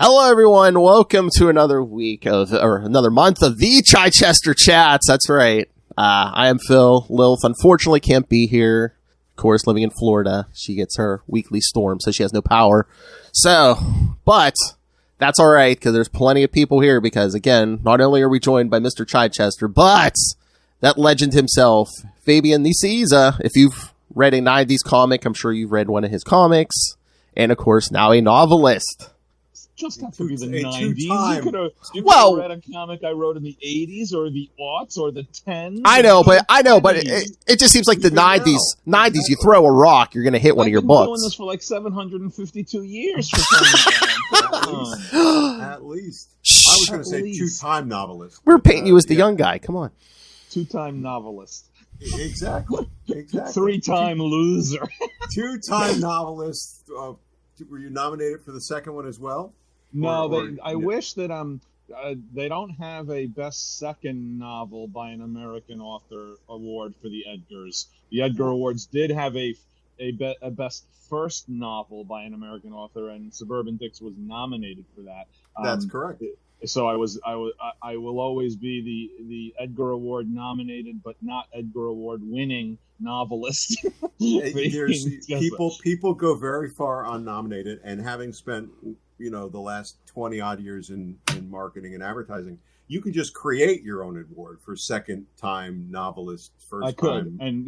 Hello, everyone. Welcome to another week or another month of the Chichester Chats. That's right. I am Phil. Lilith unfortunately can't be here. Of course, living in Florida, she gets her weekly storm, so she has no power. But that's all right, because there's plenty of people here, because, again, not only are we joined by Mr. Chichester, but that legend himself, Fabian Nicieza. If you've read a 90s comic, I'm sure you've read one of his comics. And, of course, now a novelist. Just have to be the 90s. You could have read a comic I wrote in the 80s or the aughts or the 10s. I know, but it just seems like the 90s. 90s, you throw a rock, you're going to hit one of your books. I've been doing this for like 752 years. At least. I was going to say two-time novelist. We're painting you as the young guy. Come on. Two-time novelist. Exactly. Three-time loser. Two-time novelist. Were you nominated for the second one as well? No, I wish that they don't have a best second novel by an American author award for the Edgars. The Edgar Awards did have a best first novel by an American author, and Suburban Dicks was nominated for that. That's correct. So I will always be the Edgar Award nominated, but not Edgar Award winning novelist. People go very far unnominated, and having spent the last 20 odd years in marketing and advertising, you could just create your own award for second time novelist, first I could, time. and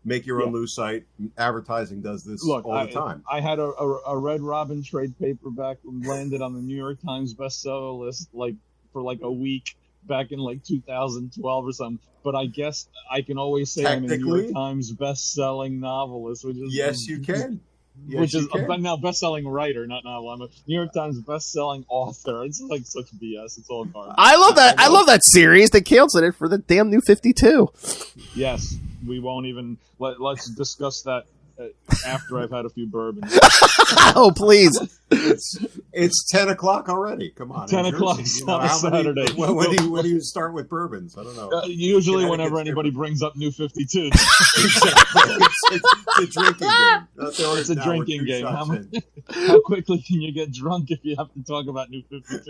make your own news site. Advertising does this all the time. I had a Red Robin trade paperback landed on the New York Times bestseller list for a week back in 2012 or something. But I guess I can always say I'm a New York Times best-selling novelist. Which is, yes, you can. I'm now best-selling writer, not novel. I'm a New York Times best-selling author. It's like such BS. It's all garbage. I love that. I love that series. They canceled it for the damn New 52. Yes, we won't even. Let's discuss that after I've had a few bourbons. Oh, please. It's 10 o'clock already. Come on. 10 o'clock on Saturday. When do you start with bourbons? I don't know. Usually whenever anybody brings up New 52. Exactly. It's a drinking game. It's a drinking game. How quickly can you get drunk if you have to talk about New 52?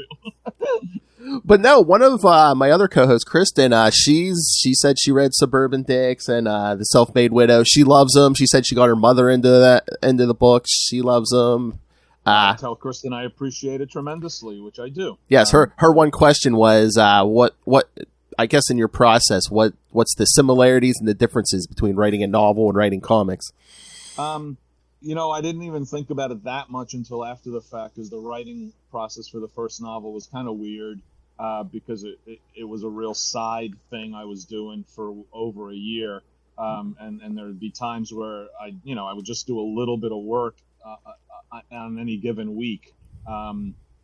But no, one of my other co-hosts, Kristen, she said she read Suburban Dicks and The Self-Made Widow. She loves them. She said she got her mother into the books. She loves them. Tell Kristen I appreciate it tremendously, which I do. Yes, her one question was what I guess in your process, what's the similarities and the differences between writing a novel and writing comics? I didn't even think about it that much until after the fact, because the writing process for the first novel was kind of weird. Because it was a real side thing I was doing for over a year, and there would be times where I would just do a little bit of work on any given week. How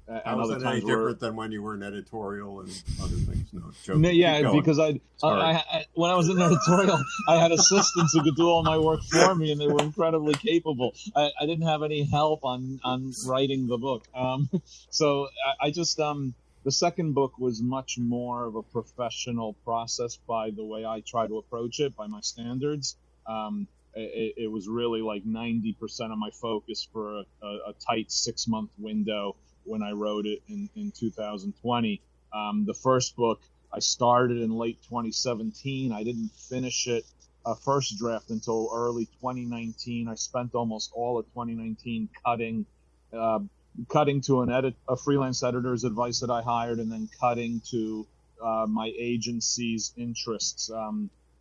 was that any different than when you were in editorial and other things? No, joking. Yeah, because I when I was in editorial, I had assistants who could do all my work for me, and they were incredibly capable. I didn't have any help on writing the book, so I just the second book was much more of a professional process by the way I try to approach it, by my standards. It was really like 90% of my focus for a tight 6-month window when I wrote it in 2020. The first book I started in late 2017. I didn't finish it first draft until early 2019. I spent almost all of 2019 cutting to a freelance editor's advice that I hired, and then cutting to my agency's interests.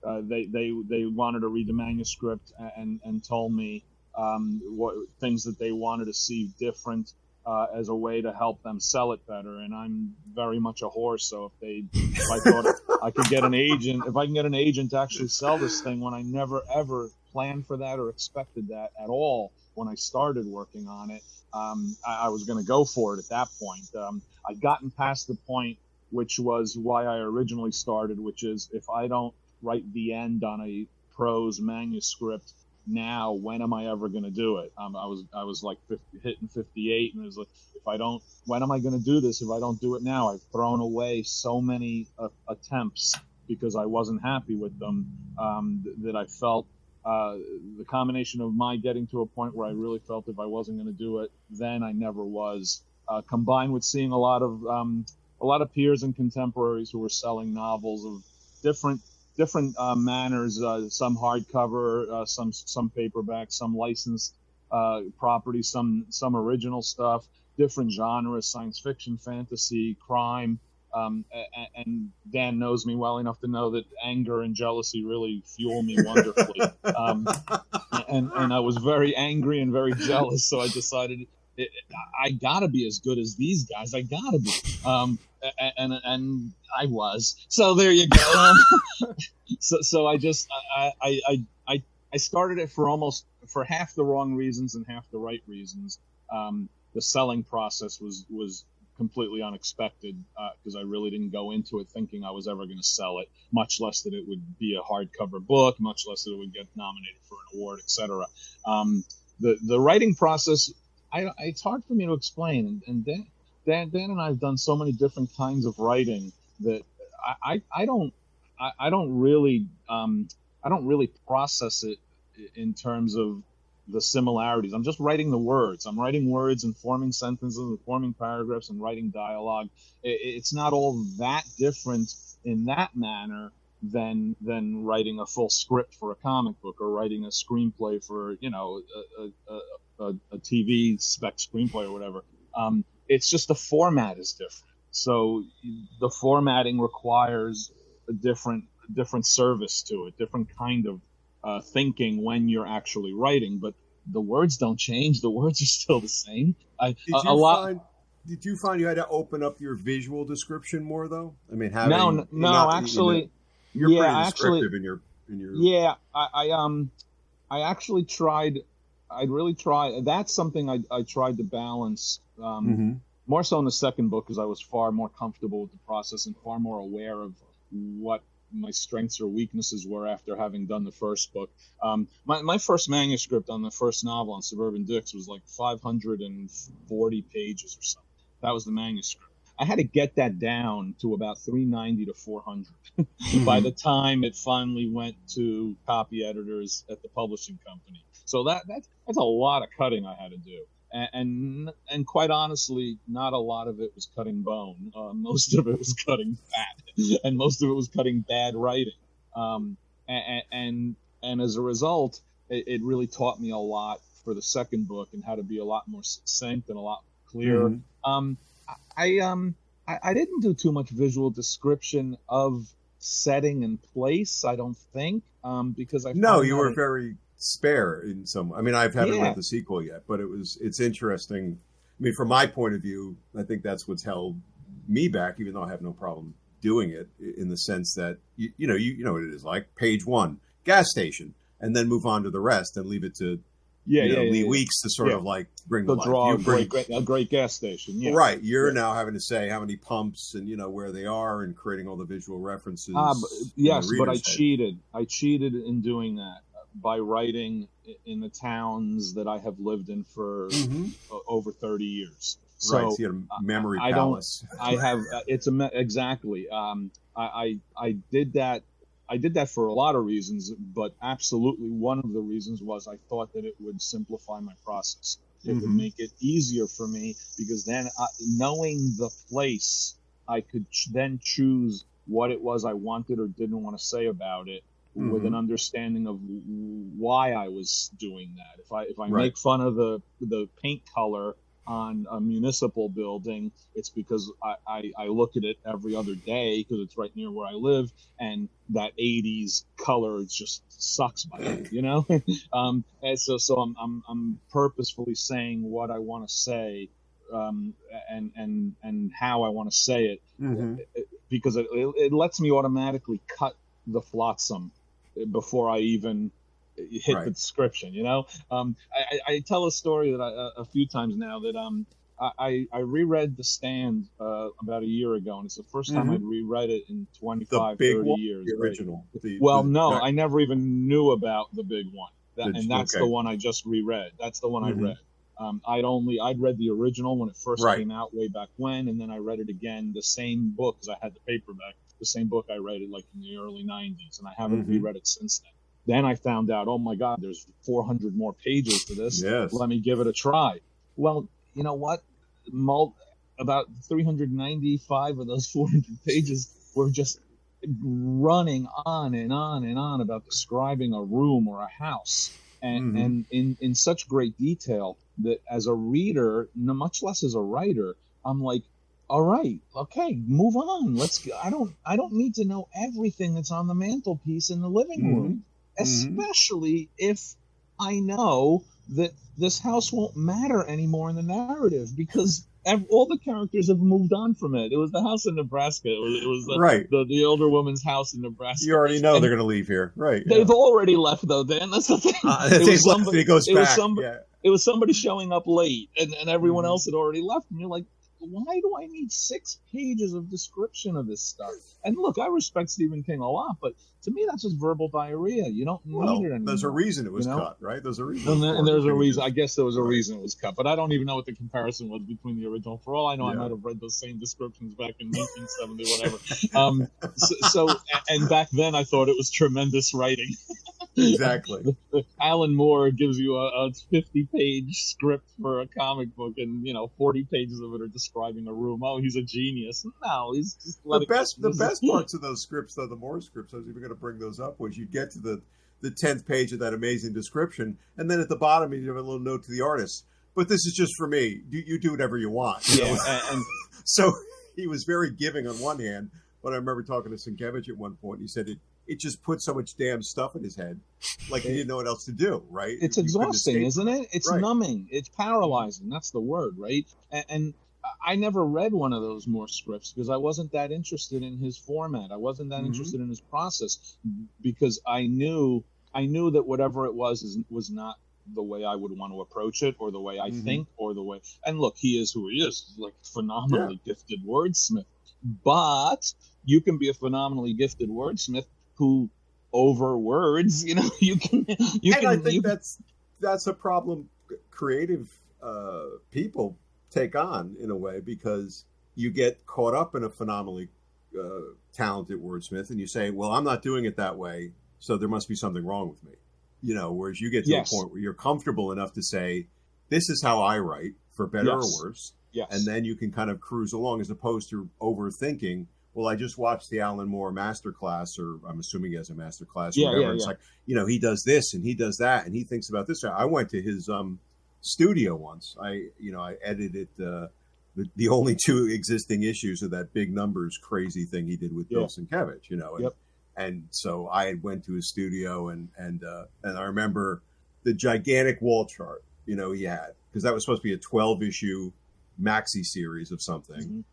They wanted to read the manuscript and told me what things that they wanted to see different as a way to help them sell it better. And I'm very much a horse, so if I thought I could get an agent, if I can get an agent to actually sell this thing when I never ever planned for that or expected that at all when I started working on it, I was going to go for it at that point. I'd gotten past the point, which was why I originally started, which is if I don't write the end on a prose manuscript now, when am I ever going to do it? I was like hitting 58, and it was like, when am I going to do this if I don't do it now? I've thrown away so many attempts because I wasn't happy with them, that I felt the combination of my getting to a point where I really felt if I wasn't going to do it, then I never was, combined with seeing a lot of peers and contemporaries who were selling novels of different manners, some hardcover, some paperback, some licensed property, some original stuff, different genres, science fiction, fantasy, crime. And Dan knows me well enough to know that anger and jealousy really fuel me wonderfully. And I was very angry and very jealous, so I decided I gotta be as good as these guys. I gotta be. And I was. So there you go. So I just I started it for half the wrong reasons and half the right reasons. The selling process was completely unexpected because I really didn't go into it thinking I was ever going to sell it, much less that it would be a hardcover book, much less that it would get nominated for an award, etc. The writing process, it's hard for me to explain, and Dan and I have done so many different kinds of writing that I don't really process it in terms of the similarities. I'm just writing the words. I'm writing words and forming sentences and forming paragraphs and writing dialogue. It's not all that different in that manner than writing a full script for a comic book or writing a screenplay for a TV spec screenplay or whatever. It's just the format is different. So the formatting requires a different service to it, different kind of thinking when you're actually writing, but the words don't change. The words are still the same. Did you find you had to open up your visual description more, though? I mean, actually, you're pretty descriptive in your. Yeah, I actually tried. I really tried. That's something I tried to balance. More so in the second book, because I was far more comfortable with the process and far more aware of what my strengths or weaknesses were after having done the first book. My first manuscript on the first novel on Suburban Dicks was like 540 pages or something. That was the manuscript. I had to get that down to about 390 to 400 by the time it finally went to copy editors at the publishing company. So that's a lot of cutting I had to do. And quite honestly, not a lot of it was cutting bone. Most of it was cutting fat, and most of it was cutting bad writing. And as a result, it really taught me a lot for the second book and how to be a lot more succinct and a lot clearer. I didn't do too much visual description of setting and place. I don't think because you were very spare in some. I mean, I haven't read the sequel yet, but it's interesting. I mean, from my point of view, I think that's what's held me back, even though I have no problem doing it, in the sense that you know what it is like. Page 1, gas station, and then move on to the rest and leave it to Lee Weeks to sort of like bring the draw a great gas station. Yeah. Right. You're now having to say how many pumps and where they are and creating all the visual references. But I cheated. I cheated in doing that by writing in the towns that I have lived in for over 30 years. So, right, so you had a memory palace. I have. Exactly. I did that. I did that for a lot of reasons, but absolutely one of the reasons was I thought that it would simplify my process. It would make it easier for me because then, knowing the place, I could then choose what it was I wanted or didn't want to say about it. With an understanding of why I was doing that. If I make fun of the paint color on a municipal building, it's because I look at it every other day because it's right near where I live, and that 80s color just sucks by it, And so I'm purposefully saying what I want to say, and how I want to say it, because it lets me automatically cut the flotsam before I even hit the description, I tell a story that a few times now that I reread The Stand about a year ago, and it's the first time I'd reread it in 25, 30 years. The original. Right? I never even knew about the big one, that's the one I just reread. That's the one I read. I'd read the original when it first came out way back when, and then I read it again, the same book, because I had the paperback. The same book I read it like in the early 90s, and I haven't reread it since then. Then I found out, oh my God, there's 400 more pages to this. Yes. Let me give it a try. Well, you know what? About 395 of those 400 pages were just running on and on and on about describing a room or a house, and in such great detail that as a reader, much less as a writer, I'm like, all right, okay, move on. Let's. I don't need to know everything that's on the mantelpiece in the living room, especially if I know that this house won't matter anymore in the narrative because all the characters have moved on from it. It was the house in Nebraska. It was the older woman's house in Nebraska. You already know they're going to leave here, right? They've already left, though, Dan. That's the thing. It was somebody showing up late, and everyone else had already left. And you're like, why do I need 6 pages of description of this stuff? And look, I respect Stephen King a lot, but to me, that's just verbal diarrhea. You don't need it anymore. There's a reason it was cut, right? There's a reason. And there's a reason. I guess there was a reason it was cut, but I don't even know what the comparison was between the original. For all I know, I might have read those same descriptions back in 1970, whatever. And back then, I thought it was tremendous writing. Exactly. Alan Moore gives you a 50-page script for a comic book, and 40 pages of it are describing a room. Oh, he's a genius. No, he's just the best parts of those scripts, though, the Moore scripts. I was even going to bring those up. Was you get to the 10th page of that amazing description, and then at the bottom you have a little note to the artist. But this is just for me. You do whatever you want. You know? And so he was very giving on one hand, but I remember talking to Sienkiewicz at one point. He said it just put so much damn stuff in his head, like he didn't know what else to do, right? It's exhausting, isn't it? It's numbing. It's paralyzing. That's the word, right? And I never read one of those Moore scripts because I wasn't that interested in his format. I wasn't that interested in his process because I knew that whatever it was not the way I would want to approach it or the way I think or the way. And look, he is who he is. He's like a phenomenally gifted wordsmith. But you can be a phenomenally gifted wordsmith who over words, you can. I think that's a problem creative people take on in a way, because you get caught up in a phenomenally talented wordsmith and you say, well, I'm not doing it that way, so there must be something wrong with me. Whereas you get to a point where you're comfortable enough to say, this is how I write, for better or worse. Yes. And then you can kind of cruise along, as opposed to overthinking. Well, I just watched the Alan Moore masterclass, or I'm assuming he has a masterclass. It's like, he does this and he does that and he thinks about this. I went to his studio once. I edited the only 2 existing issues of that big numbers crazy thing he did with Bill Sienkiewicz, and so I went to his studio and I remember the gigantic wall chart, he had, because that was supposed to be a 12-issue maxi series of something,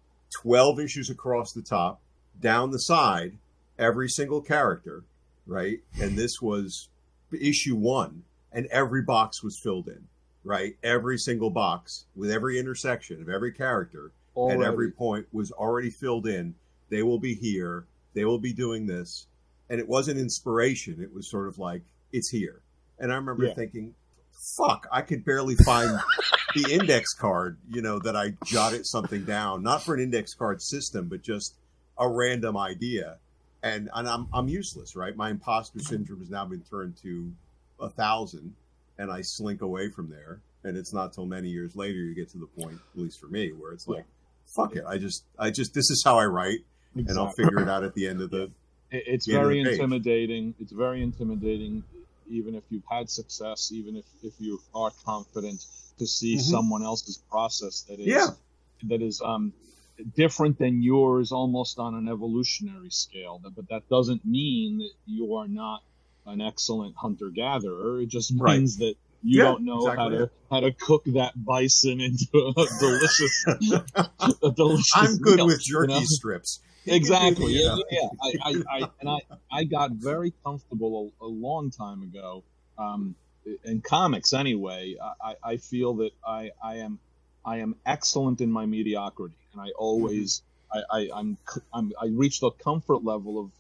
12 issues across the top, down the side, every single character, right? And this was issue 1, and every box was filled in. Right, every single box with every intersection of every character at every point was already filled in. They will be here. They will be doing this, and it wasn't inspiration. It was sort of like, it's here. And I remember thinking, "Fuck, I could barely find the index card." That I jotted something down, not for an index card system, but just a random idea, and I'm useless, right? My imposter syndrome has now been turned to 1,000. And I slink away from there. And it's not till many years later you get to the point, at least for me, where it's like, fuck it. I just, this is how I write. Exactly. And I'll figure it out at the end of the It's very intimidating. It's very intimidating, even if you've had success, even if you are confident, to see someone else's process that is different than yours, almost on an evolutionary scale. But that doesn't mean that you are not an excellent hunter-gatherer. It just means that you don't know how to cook that bison into a delicious I'm good meal, with jerky strips. Exactly. I got very comfortable a long time ago, in comics anyway. I feel that I am excellent in my mediocrity, and I always I reach the comfort level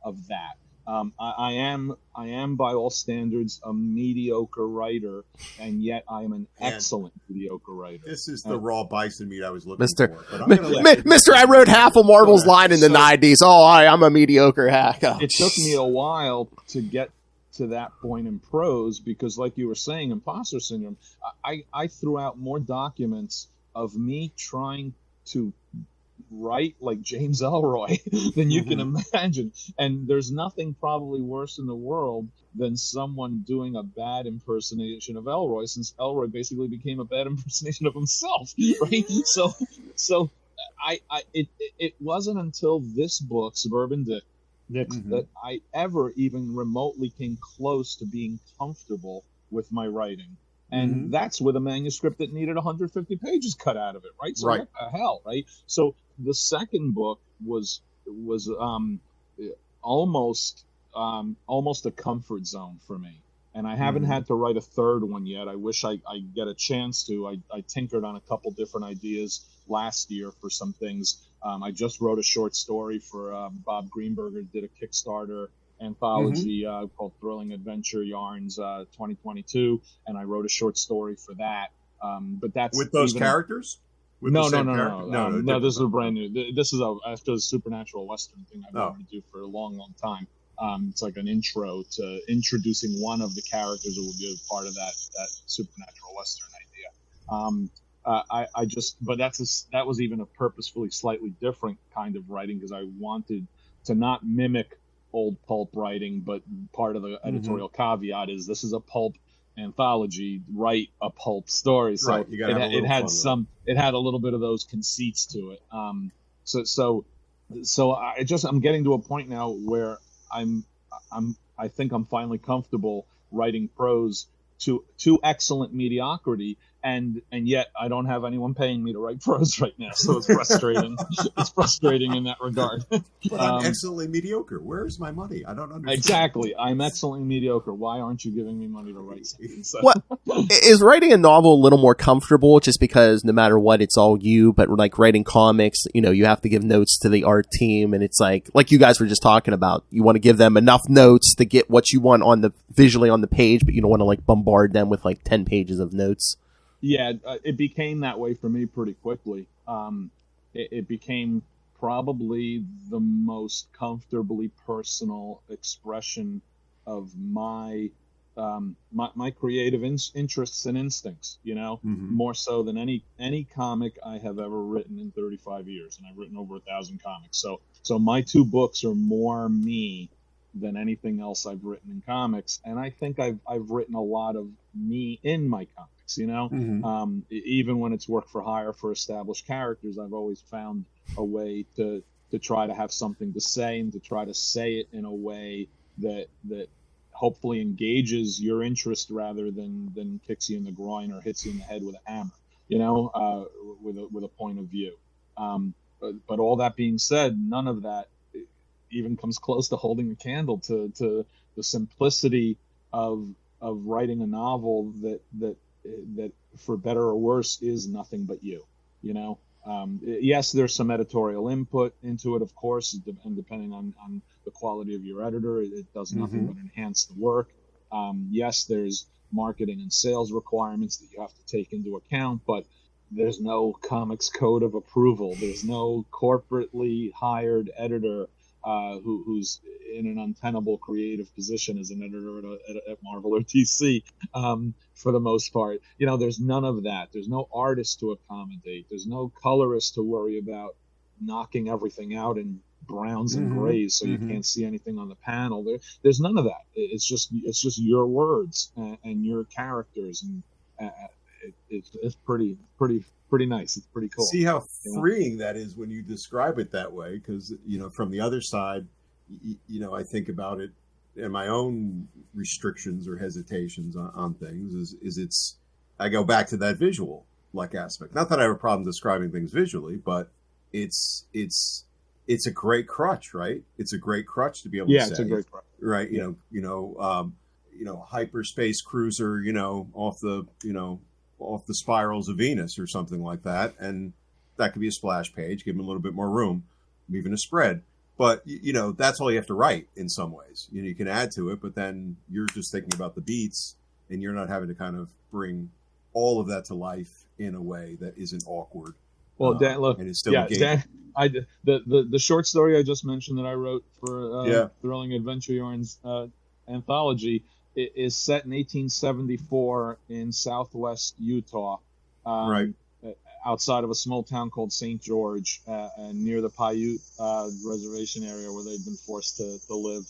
of that. I am by all standards a mediocre writer, and yet I am an excellent mediocre writer. This is the raw bison meat I was looking for. But Mr. I wrote half of Marvel's line in the 90s. Oh, I'm a mediocre hack. Oh, it took me a while to get to that point in prose because, like you were saying, imposter syndrome, I threw out more documents of me trying to write like James Ellroy than you can imagine. And there's nothing probably worse in the world than someone doing a bad impersonation of Ellroy, since Ellroy basically became a bad impersonation of himself, right? So it wasn't until this book, Suburban Dicks, that I ever even remotely came close to being comfortable with my writing. And that's with a manuscript that needed 150 pages cut out of it, right? So what the hell, right? So the second book was almost a comfort zone for me. And I haven't had to write a third one yet. I wish I get a chance to. I tinkered on a couple different ideas last year for some things. I just wrote a short story for Bob Greenberger, did a Kickstarter anthology called Thrilling Adventure Yarns 2022, and I wrote a short story for that. But that's with those characters? With no. This is a brand new. This is after the supernatural western thing I've wanted to do for a long, long time. It's like an intro to introducing one of the characters who will be a part of that supernatural western idea. But that was even a purposefully slightly different kind of writing because I wanted to not mimic old pulp writing, but part of the editorial caveat is this is a pulp anthology, write a pulp story. So it had a little bit of those conceits to it. So I'm getting to a point now where I think I'm finally comfortable writing prose to excellent mediocrity, and yet I don't have anyone paying me to write prose right now, so it's frustrating. It's frustrating in that regard. But I'm excellently mediocre. Where's my money? I don't understand. Exactly. I'm excellently mediocre. Why aren't you giving me money to write something? So. What is writing a novel a little more comfortable just because no matter what, it's all you, but like writing comics, you have to give notes to the art team, and it's like you guys were just talking about, you want to give them enough notes to get what you want visually on the page, but you don't want to like bombard them with like 10 pages of notes. Yeah, it became that way for me pretty quickly. It became probably the most comfortably personal expression of my creative interests and instincts, more so than any comic I have ever written in 35 years. And I've written over 1,000 comics. So my two books are more me than anything else I've written in comics. And I think I've written a lot of me in my comics. Even when it's work for hire for established characters, I've always found a way to try to have something to say and to try to say it in a way that hopefully engages your interest rather than kicks you in the groin or hits you in the head with a hammer, with a point of view. But all that being said, none of that even comes close to holding a candle to the simplicity of writing a novel that for better or worse is nothing but you. Yes, there's some editorial input into it, of course, and depending on the quality of your editor, it does nothing but enhance the work. Yes, there's marketing and sales requirements that you have to take into account, but there's no comics code of approval. There's no corporately hired editor who's in an untenable creative position as an editor at Marvel or DC, for the most part. There's none of that. There's no artist to accommodate. There's no colorist to worry about knocking everything out in browns and grays so you can't see anything on the panel. There's none of that. It's just your words and your characters, and it's pretty nice. It's pretty cool. See how freeing that is when you describe it that way, because from the other side, I think about it and my own restrictions or hesitations on things is I go back to that visual like aspect. Not that I have a problem describing things visually, but it's a great crutch, right? It's a great crutch to be able to say. Yeah, it's a great crutch. Right, hyperspace cruiser, off the spirals of Venus or something like that, and that could be a splash page, give them a little bit more room, even a spread. But that's all you have to write in some ways. You can add to it, but then you're just thinking about the beats, and you're not having to kind of bring all of that to life in a way that isn't awkward. Well, Dan, look, and it's still engaging. The short story I just mentioned that I wrote for Thrilling Adventure Yarns anthology is set in 1874 in southwest Utah, Right. outside of a small town called St. George, and near the Paiute reservation area where they'd been forced to live.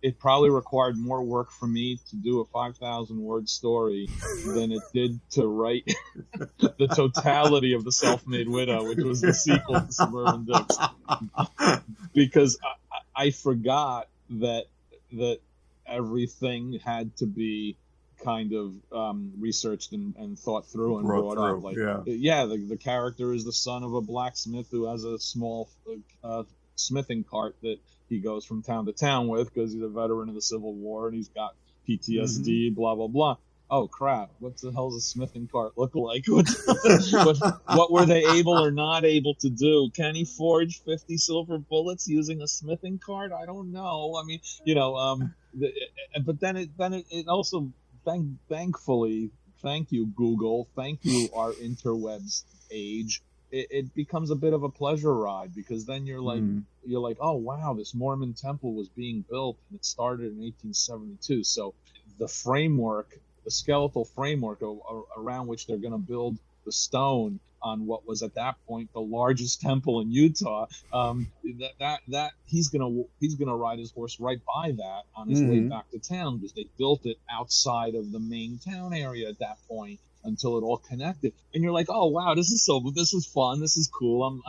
It probably required more work for me to do a 5,000-word story than it did to write the totality of The Self-Made Widow, which was the sequel to Suburban Dicks. Because I forgot that everything had to be kind of researched and thought through and brought up. Like, the character is the son of a blacksmith who has a small smithing cart that he goes from town to town with because he's a veteran of the Civil War and he's got PTSD, blah, blah, blah. Oh, crap. What the hell does a smithing cart look like? What were they able or not able to do? Can he forge 50 silver bullets using a smithing cart? I don't know. I mean, but then it also, thankfully, thank you, Google, thank you, our interwebs age, it becomes a bit of a pleasure ride, because then you're like, oh wow, this Mormon temple was being built and it started in 1872. So the skeletal framework around which they're going to build the stone on what was at that point the largest temple in Utah, that he's gonna ride his horse right by that on his way back to town, because they built it outside of the main town area at that point until it all connected. And you're like, oh wow, this is fun, this is cool.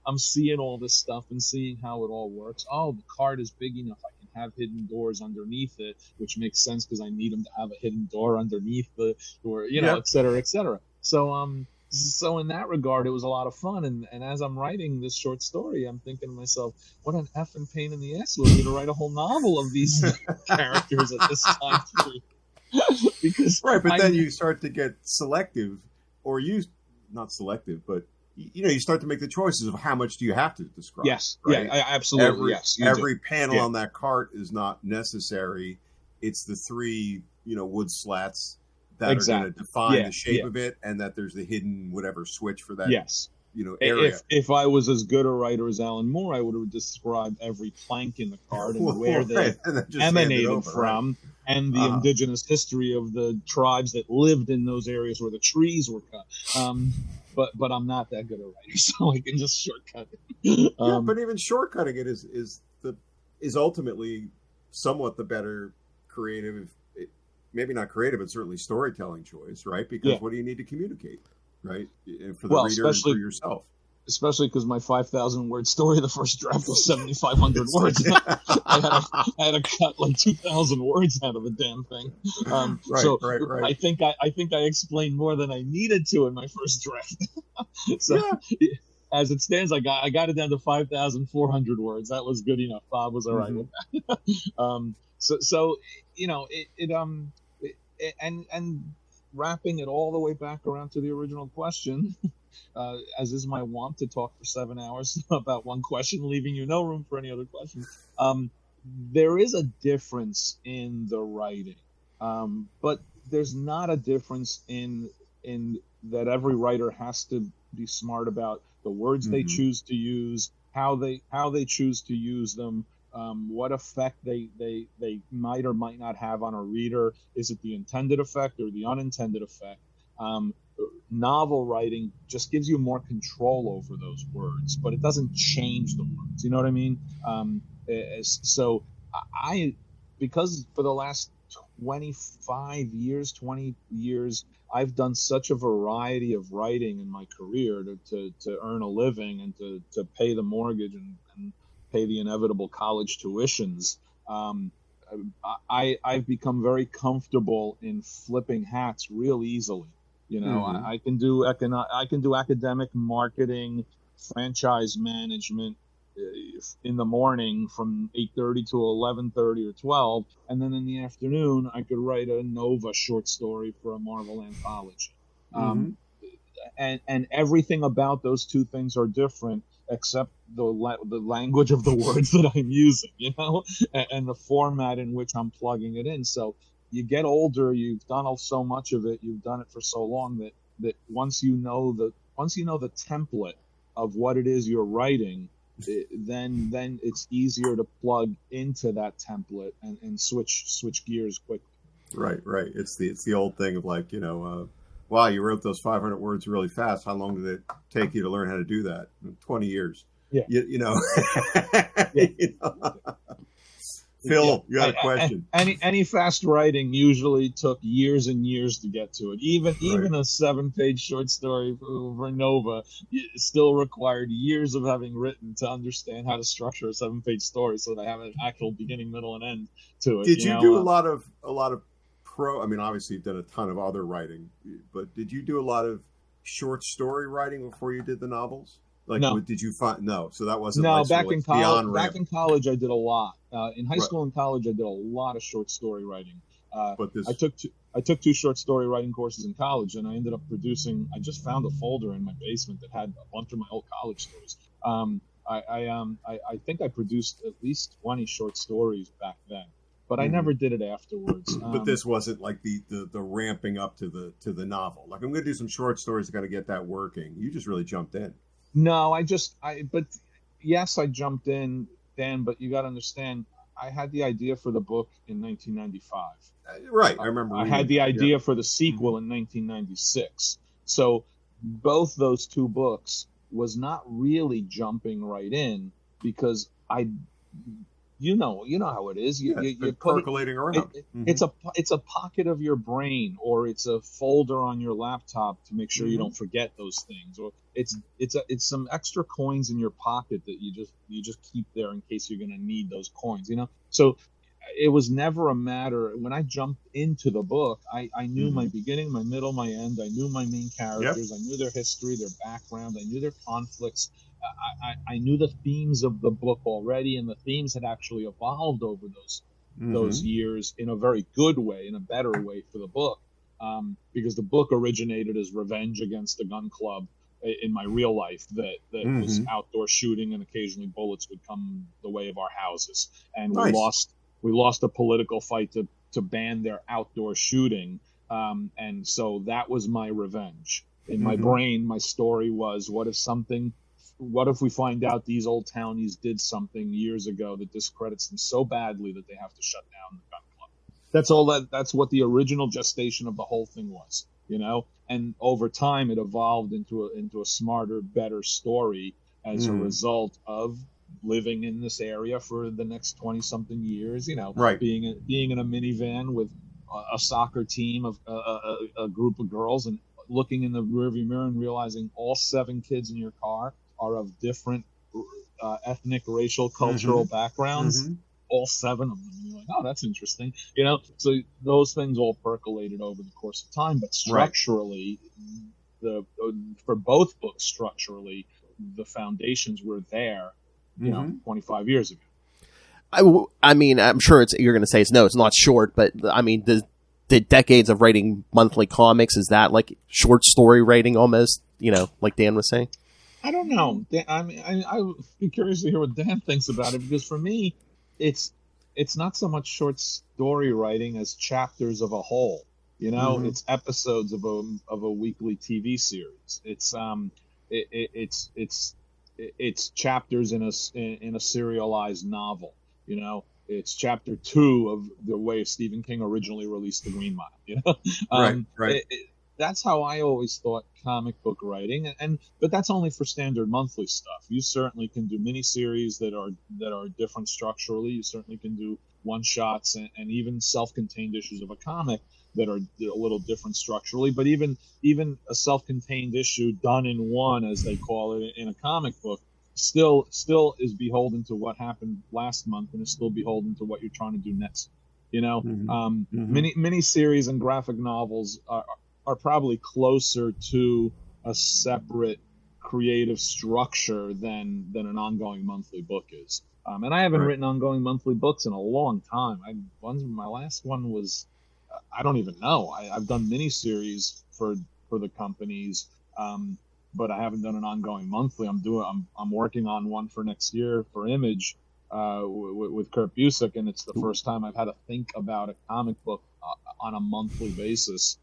I'm seeing all this stuff and seeing how it all works. Oh, the cart is big enough, I can have hidden doors underneath it, which makes sense because I need them to have a hidden door underneath the door, et cetera, et cetera. So in that regard, it was a lot of fun. And as I'm writing this short story, I'm thinking to myself, what an effing pain in the ass it would be to write a whole novel of these characters at this time period. Because then you start to get selective, or not selective, but you start to make the choices of how much do you have to describe. Yes, right? Absolutely. Every panel on that cart is not necessary. It's the three, wood slats that are going to define the shape of it, and that there's the hidden whatever switch for that. Yes. Area. If I was as good a writer as Alan Moore, I would have described every plank in the cart and where they emanated from, and the indigenous history of the tribes that lived in those areas where the trees were cut. But I'm not that good a writer, so I can just shortcut it. But even shortcutting it is ultimately somewhat the better creative, maybe not creative, but certainly storytelling choice, right? Because what do you need to communicate, right? For the reader and for yourself. Especially because my 5,000-word story, the first draft was 7,500 words. I had to cut like 2,000 words out of the damn thing. Right. I think I explained more than I needed to in my first draft. As it stands, I got it down to 5,400 words. That was good enough. Bob was all right with that. And wrapping it all the way back around to the original question. As is my wont to talk for 7 hours about one question, leaving you no room for any other questions. There is a difference in the writing, but there's not a difference in that every writer has to be smart about the words they choose to use, how they choose to use them, what effect they might or might not have on a reader. Is it the intended effect or the unintended effect? Novel writing just gives you more control over those words, but it doesn't change the words. You know what I mean? So because for the last 20 years, I've done such a variety of writing in my career to earn a living and to pay the mortgage and pay the inevitable college tuitions. I've become very comfortable in flipping hats real easily. I can do academic marketing, franchise management in the morning from 8:30 to 11:30 or 12, and then in the afternoon I could write a Nova short story for a Marvel anthology. And everything about those two things are different, except the language of the words that I'm using, and the format in which I'm plugging it in. So you get older, you've done so much of it, you've done it for so long that once you know the template of what it is you're writing, then it's easier to plug into that template and switch gears quickly. Right. It's the old thing of like, wow, you wrote those 500 words really fast. How long did it take you to learn how to do that? 20 years. Yeah. Yeah. Yeah. Phil, you got a question? Any fast writing usually took years and years to get to it. Even a 7-page short story for Nova still required years of having written to understand how to structure a 7-page story so that I have an actual beginning, middle, and end to it. Did you do a lot of I mean, obviously you've done a ton of other writing, but did you do a lot of short story writing before you did the novels? Like, no. Did you find so that wasn't back in college. Back in college, I did a lot. In high school and college, I did a lot of short story writing. But I took 2 short story writing courses in college, and I ended up producing. I just found a folder in my basement that had a bunch of my old college stories. I think I produced at least 20 short stories back then, but I never did it afterwards. But this wasn't like the ramping up to the novel. Like, I'm going to do some short stories. I got to get that working. You just really jumped in. No, but yes, I jumped in, Dan, but you got to understand, I had the idea for the book in 1995. Right. I remember. I had the idea for the sequel in 1996. So both those 2 books was not really jumping right in because you know how it is. You're percolating around. It's a pocket of your brain, or it's a folder on your laptop to make sure you don't forget those things, or it's some extra coins in your pocket that you just keep there in case you're going to need those coins. So it was never a matter. When I jumped into the book, I knew my beginning, my middle, my end. I knew my main characters. Yep. I knew their history, their background. I knew their conflicts. I knew the themes of the book already, and the themes had actually evolved over those years in a very good way, in a better way for the book, because the book originated as revenge against a gun club in my real life that was outdoor shooting, and occasionally bullets would come the way of our houses, and we lost a political fight to ban their outdoor shooting, and so that was my revenge. In my brain, my story was, what if we find out these old townies did something years ago that discredits them so badly that they have to shut down the gun club? That's what the original gestation of the whole thing was, and over time it evolved into a smarter, better story as a result of living in this area for the next 20 something years, being in a minivan with a soccer team of a group of girls, and looking in the rearview mirror and realizing all 7 kids in your car are of different ethnic, racial, cultural backgrounds, all 7 of them. And you're like, oh, that's interesting. So those things all percolated over the course of time, but structurally, for both books, structurally, the foundations were there, 25 years ago. I mean, I'm sure you're going to say it's not short, but I mean, the decades of writing monthly comics, is that like short story writing almost, like Dan was saying? I don't know. I mean, I would be curious to hear what Dan thinks about it, because for me, it's not so much short story writing as chapters of a whole. It's episodes of a weekly TV series. It's chapters in a serialized novel. It's chapter 2 of the way Stephen King originally released The Green Mile. Right. That's how I always thought comic book writing, but that's only for standard monthly stuff. You certainly can do miniseries that are different structurally. You certainly can do one shots and even self-contained issues of a comic that are a little different structurally. But even a self-contained issue done in one, as they call it in a comic book, still is beholden to what happened last month, and is still beholden to what you're trying to do next. Miniseries and graphic novels are probably closer to a separate creative structure than an ongoing monthly book is. And I haven't written ongoing monthly books in a long time. My last one was, I don't even know. I've done miniseries for the companies, but I haven't done an ongoing monthly. I'm working on one for next year for Image with Kurt Busiek, and it's the first time I've had to think about a comic book on a monthly basis.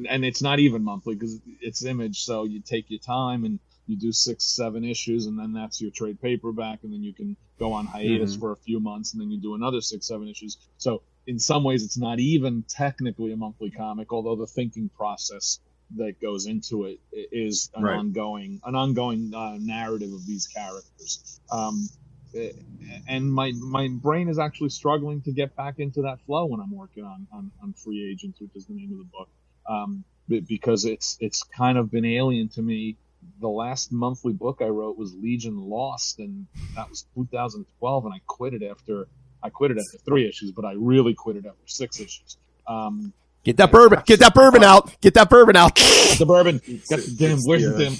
And it's not even monthly because it's Image, so you take your time, and you do 6-7 issues, and then that's your trade paperback, and then you can go on hiatus for a few months, and then you do another 6-7 issues. So in some ways, it's not even technically a monthly comic, although the thinking process that goes into it is an ongoing narrative of these characters. And my brain is actually struggling to get back into that flow when I'm working on Free Agents, which is the name of the book, because it's kind of been alien to me. The last monthly book I wrote was Legion Lost, and that was 2012, and I quit it after 3 issues, but I really quit it after 6 issues. Get that bourbon out. Get that bourbon out. The bourbon. Got the damn. Where's the damn?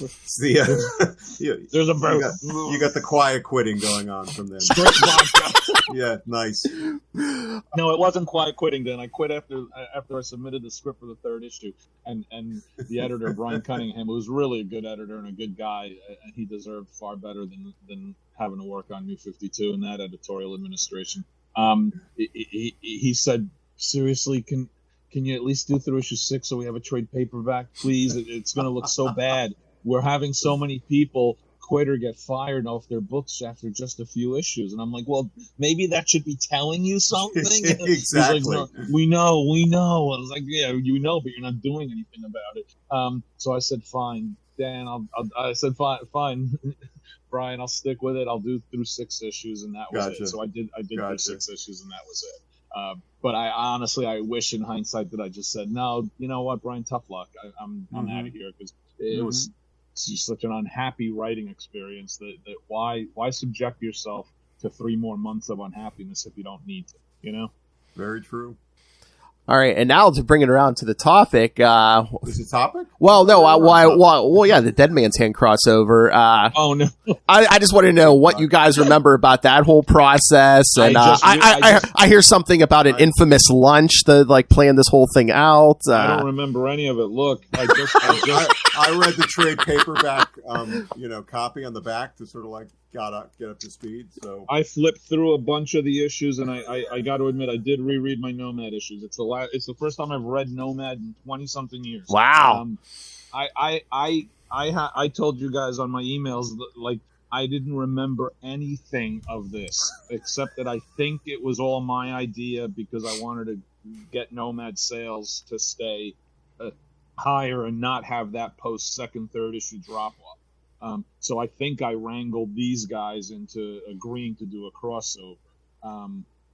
There's a bourbon. You got the quiet quitting going on from them. Straight vodka. Yeah, nice. No, it wasn't quiet quitting then. I quit after I submitted the script for the 3rd issue, and the editor Brian Cunningham, who was really a good editor and a good guy, and he deserved far better than having to work on New 52 in that editorial administration. He said, seriously, can you at least do through issue 6 so we have a trade paperback, please? It's going to look so bad. We're having so many people quit or get fired off their books after just a few issues. And I'm like, well, maybe that should be telling you something. Exactly. He's like, no, we know. I was like, yeah, you know, but you're not doing anything about it. So I said, fine, Dan. I said, fine, Brian, I'll stick with it. I'll do through 6 issues, and that was it. So I did through 6 issues, and that was it. But I wish in hindsight that I just said, no, you know what, Brian, tough luck. I'm out of here, because it was just such an unhappy writing experience that why subject yourself to 3 more months of unhappiness if you don't need to, you know? Very true. All right, and now to bring it around to the topic. Is it topic? Well, no. Well, yeah, the Dead Man's Hand crossover. Oh no! I just want to know what you guys remember about that whole process, and I hear something about an infamous lunch, playing this whole thing out. I don't remember any of it. Look, I read the trade paperback, copy on the back to sort of get up to speed. So I flipped through a bunch of the issues, and I got to admit, I did reread my Nomad issues. It's the first time I've read Nomad in 20-something years. Wow. I told you guys on my emails that, I didn't remember anything of this, except that I think it was all my idea because I wanted to get Nomad sales to stay higher and not have that post 2nd, 3rd issue drop off. So I think I wrangled these guys into agreeing to do a crossover.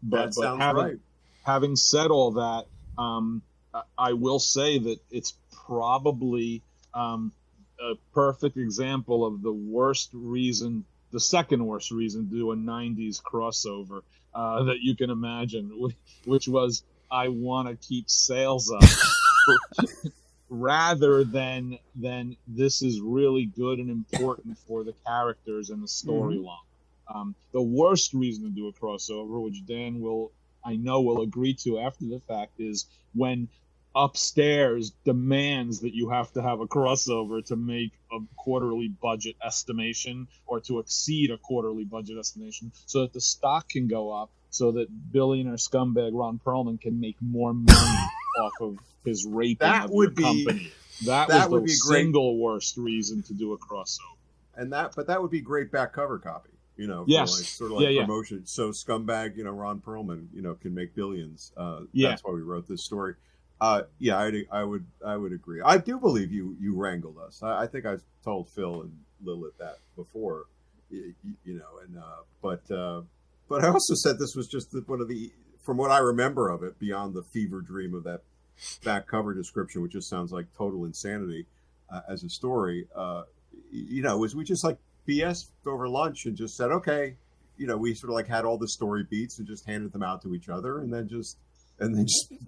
That sounds right. Having said all that, I will say that it's probably a perfect example of the second worst reason to do a 90s crossover that you can imagine, which was I want to keep sales up. Rather than this is really good and important for the characters and the storyline. The worst reason to do a crossover, which Dan will agree to after the fact, is when Upstairs demands that you have to have a crossover to make a quarterly budget estimation or to exceed a quarterly budget estimation so that the stock can go up, so that billionaire scumbag Ron Perlman can make more money off of his raping of your company. That was the single worst reason to do a crossover. But that would be great back cover copy, Yes. Promotion. So scumbag, Ron Perlman, can make billions. That's why we wrote this story. I would agree. I do believe you wrangled us. I think I've told Phil and Lilith that before, but I also said this was just one of the, from what I remember of it, beyond the fever dream of that back cover description, which just sounds like total insanity as a story. Was we just BS over lunch and just said, okay, we sort of had all the story beats and just handed them out to each other, and then just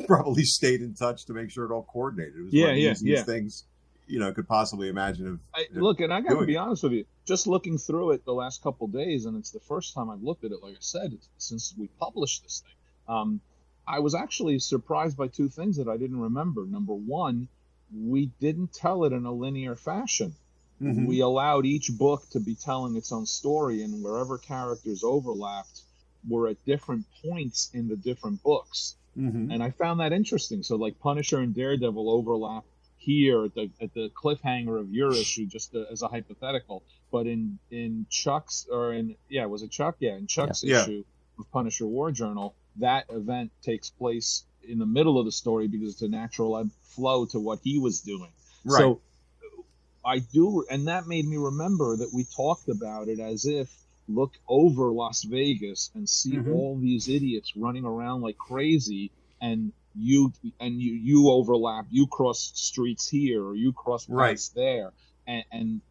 probably stayed in touch to make sure it all coordinated. It was one of the easiest things could possibly imagine. Look, and I got to be honest with you, just looking through it the last couple of days, and it's the first time I've looked at it, like I said, since we published this thing. I was actually surprised by 2 things that I didn't remember. Number one, we didn't tell it in a linear fashion. Mm-hmm. We allowed each book to be telling its own story, and wherever characters overlapped were at different points in the different books. Mm-hmm. And I found that interesting. So Punisher and Daredevil overlap here at the cliffhanger of your issue, just as a hypothetical. But in Chuck's, was it Chuck? Yeah, in Chuck's issue of Punisher War Journal, that event takes place in the middle of the story because it's a natural flow to what he was doing. Right. So I do, and that made me remember that we talked about it as if look over Las Vegas and see all these idiots running around like crazy, and you overlap, you cross streets here or you cross paths there, and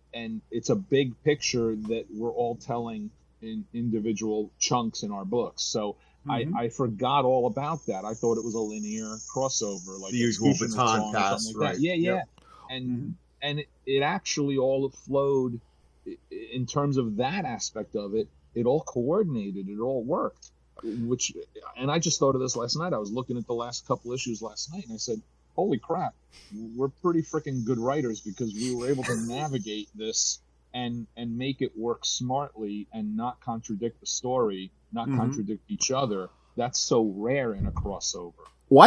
it's a big picture that we're all telling in individual chunks in our books. So I forgot all about that. I thought it was a linear crossover, like the usual baton pass, like that. Yeah. And it actually all flowed in terms of that aspect of it. It all coordinated. It all worked. And I just thought of this last night. I was looking at the last couple issues last night, and I said, "Holy crap, we're pretty freaking good writers because we were able to navigate this and make it work smartly and not contradict the story, not contradict each other." That's so rare in a crossover. Well,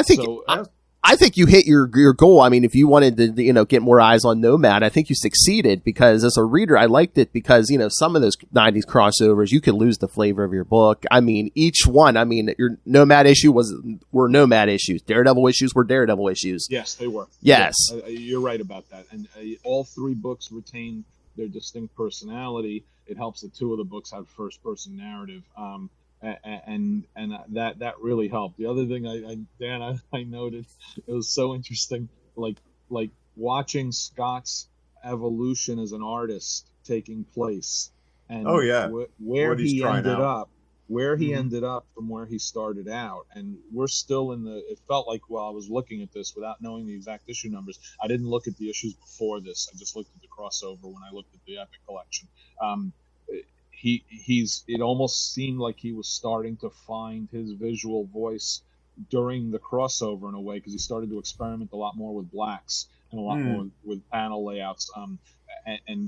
I think you hit your goal. I mean, if you wanted to, get more eyes on Nomad, I think you succeeded, because as a reader, I liked it because, some of those 90s crossovers, you could lose the flavor of your book. I mean, each one, your Nomad issue were Nomad issues. Daredevil issues were Daredevil issues. Yes, they were. Yes. You're right about that. And all three books retain their distinct personality. It helps that two of the books have first person narrative. And that really helped. The other thing I noted, it was so interesting, like watching Scott's evolution as an artist taking place, and where he ended up from where he started out. And we're still it felt like while I was looking at this without knowing the exact issue numbers, I didn't look at the issues before this. I just looked at the crossover when I looked at the Epic collection. It almost seemed like he was starting to find his visual voice during the crossover in a way, because he started to experiment a lot more with blacks and a lot more with panel layouts. And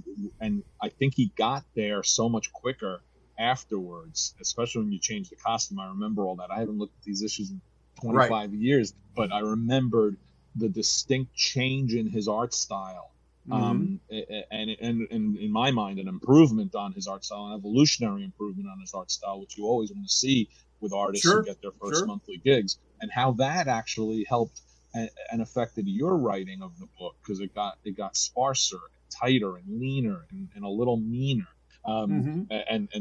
I think he got there so much quicker afterwards, especially when you change the costume. I remember all that. I haven't looked at these issues in 25 years, but I remembered the distinct change in his art style. And in my mind, an improvement on his art style, an evolutionary improvement on his art style, which you always want to see with artists who get their first monthly gigs, and how that actually helped and affected your writing of the book, because it got sparser, tighter, and leaner, and a little meaner. And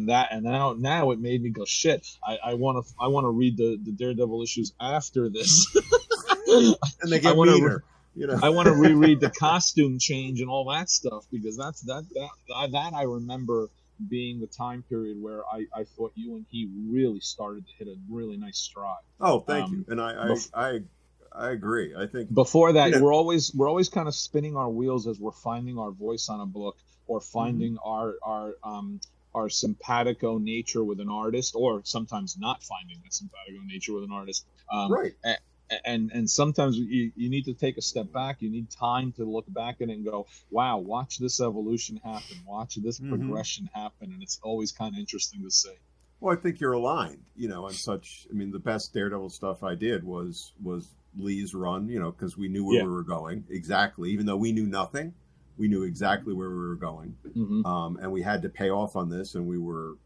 now it made me go, shit, I want to read the Daredevil issues after this. And they get meaner. I want to reread the costume change and all that stuff, because that I remember being the time period where I thought you and he really started to hit a really nice stride. Oh, thank you. And I agree. I think before that, we're always kind of spinning our wheels as we're finding our voice on a book, or finding our simpatico nature with an artist, or sometimes not finding that simpatico nature with an artist. Right. And sometimes you need to take a step back. You need time to look back at it and go, wow, watch this evolution happen. Watch this progression happen. And it's always kind of interesting to see. Well, I think you're aligned, on such, the best Daredevil stuff I did was Lee's run, because we knew where we were going. Exactly. Even though we knew nothing, we knew exactly where we were going. And we had to pay off on this. And we were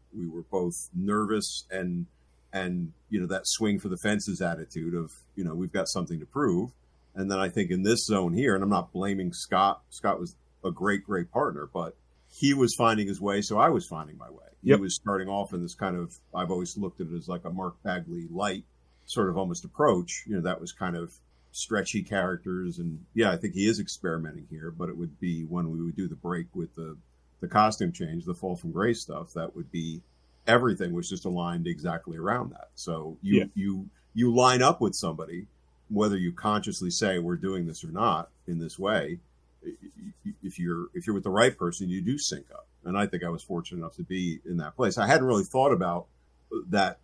both nervous and that swing for the fences attitude of, we've got something to prove. And then I think in this zone here, and I'm not blaming Scott. Scott was a great, great partner, but he was finding his way. So I was finding my way. He was starting off in this kind of, I've always looked at it as like a Mark Bagley light sort of almost approach. That was kind of stretchy characters. And I think he is experimenting here, but it would be when we would do the break with the costume change, the Fall from Grace stuff, that would be, everything was just aligned exactly around that. So you line up with somebody, whether you consciously say we're doing this or not in this way. If you're with the right person, you do sync up. And I think I was fortunate enough to be in that place. I hadn't really thought about that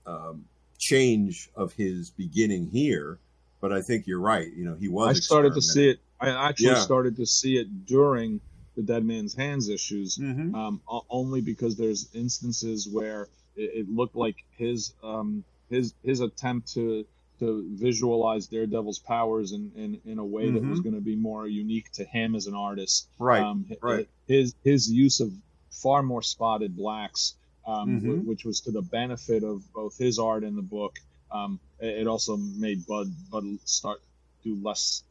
change of his beginning here, but I think you're right. He was. I started to see it. I actually started to see it during the Dead Man's Hands issues, only because there's instances where it looked like his attempt to visualize Daredevil's powers in a way that was going to be more unique to him as an artist. Right. Right. His use of far more spotted blacks, which was to the benefit of both his art and the book. It also made Bud start do less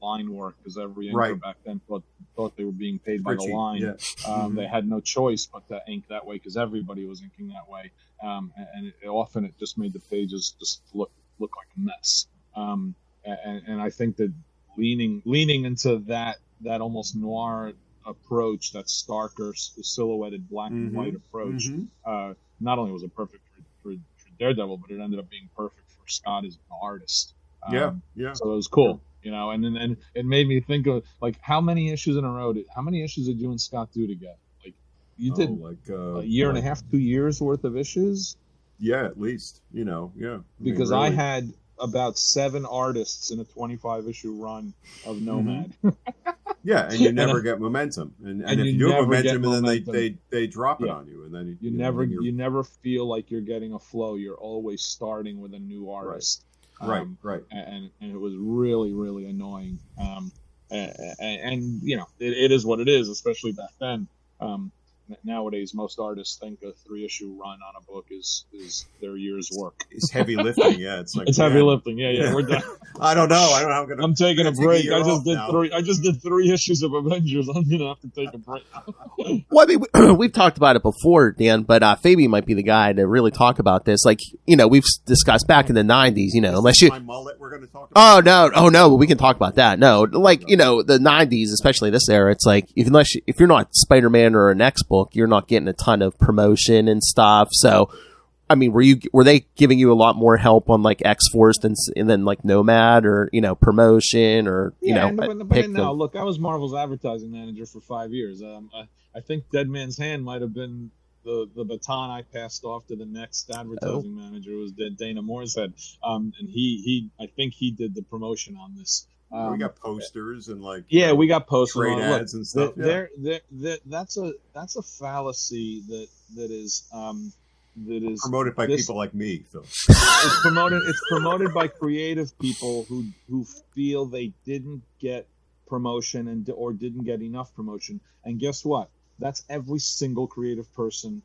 line work, because every inker back then thought they were being paid by the line. Yeah. They had no choice but to ink that way, because everybody was inking that way, and often it just made the pages just look like a mess. And I think that leaning into that almost noir approach, that starker silhouetted black and white approach, not only was it perfect for Daredevil, but it ended up being perfect for Scott as an artist. So it was cool, and then it made me think of, like, how many issues did you and Scott do together? Like, you did a year and a half, 2 years worth of issues? Yeah, at least, Because really, I had about 7 artists in a 25 issue run of Nomad. Yeah, and you never get momentum, and if you do have momentum, and then they drop it on you, and then you never feel like you're getting a flow. You're always starting with a new artist. Right. And it was really, really annoying. And it is what it is, especially back then. Nowadays, most artists think a 3-issue run on a book is their year's work. It's heavy lifting, yeah. It's like heavy lifting, yeah. We're done. I don't know. I'm taking a break. I just did 3 issues of Avengers. I'm gonna have to take a break. Well, I mean, we've talked about it before, Dan, but Fabian might be the guy to really talk about this. Like, we've discussed back in the 90s. Unless you my mullet, we're going to talk about. Oh no, we can talk about that. No, like the 90s, especially this era. It's like if you're not Spider-Man or an X book, you're not getting a ton of promotion and stuff. So, I mean, were they giving you a lot more help on like X-Force and then like Nomad, or promotion, or no, look, I was Marvel's advertising manager for 5 years. I think Dead Man's Hand might have been the baton I passed off to the next advertising manager. Was Dana Moorehead, and I think he did the promotion on this. We got posters and we got posters, trade ads and stuff. That's a fallacy that is promoted by people like me, Phil. It's promoted by creative people who feel they didn't get promotion or didn't get enough promotion. And guess what? That's every single creative person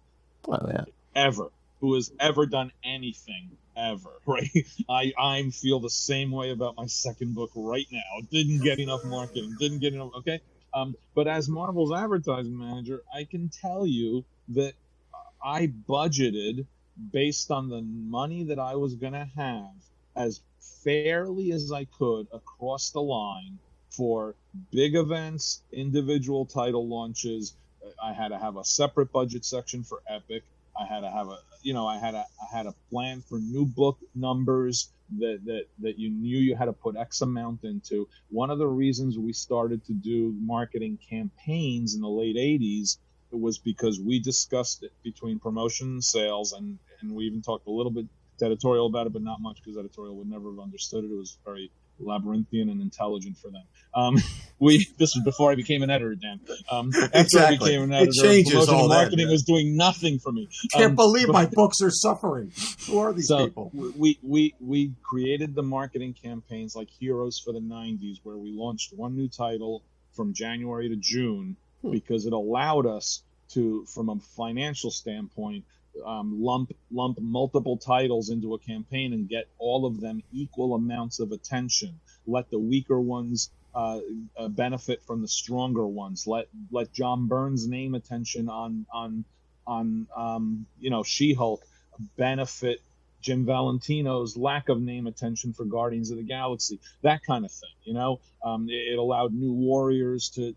ever who has ever done anything ever, right? I feel the same way about my second book right now. Didn't get enough marketing, didn't get enough, okay? But as Marvel's advertising manager, I can tell you that I budgeted based on the money that I was going to have as fairly as I could across the line for big events, individual title launches. I had to have a separate budget section for Epic. I had to have I had a plan for new book numbers that you knew you had to put X amount into. One of the reasons we started to do marketing campaigns in the late 80s was because we discussed it between promotion and sales, and we even talked a little bit to editorial about it, but not much, because editorial would never have understood it. It was very labyrinthian and intelligent for them. This was before I became an editor, Dan. After I became an editor, promotion and marketing was doing nothing for me. Can't believe my books are suffering. Who are these people? We created the marketing campaigns like Heroes for the 90s, where we launched one new title from January to June, because it allowed us to, from a financial standpoint, lump multiple titles into a campaign and get all of them equal amounts of attention. Let the weaker ones benefit from the stronger ones. Let John Byrne's name attention on She-Hulk benefit Jim Valentino's lack of name attention for Guardians of the Galaxy. That kind of thing, It allowed New Warriors to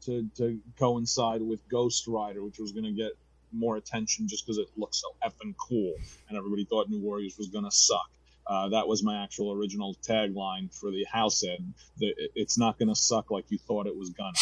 coincide with Ghost Rider, which was going to get more attention just because it looked so effing cool, and everybody thought New Warriors was going to suck. That was my actual original tagline for the house ed. It's not going to suck like you thought it was gonna.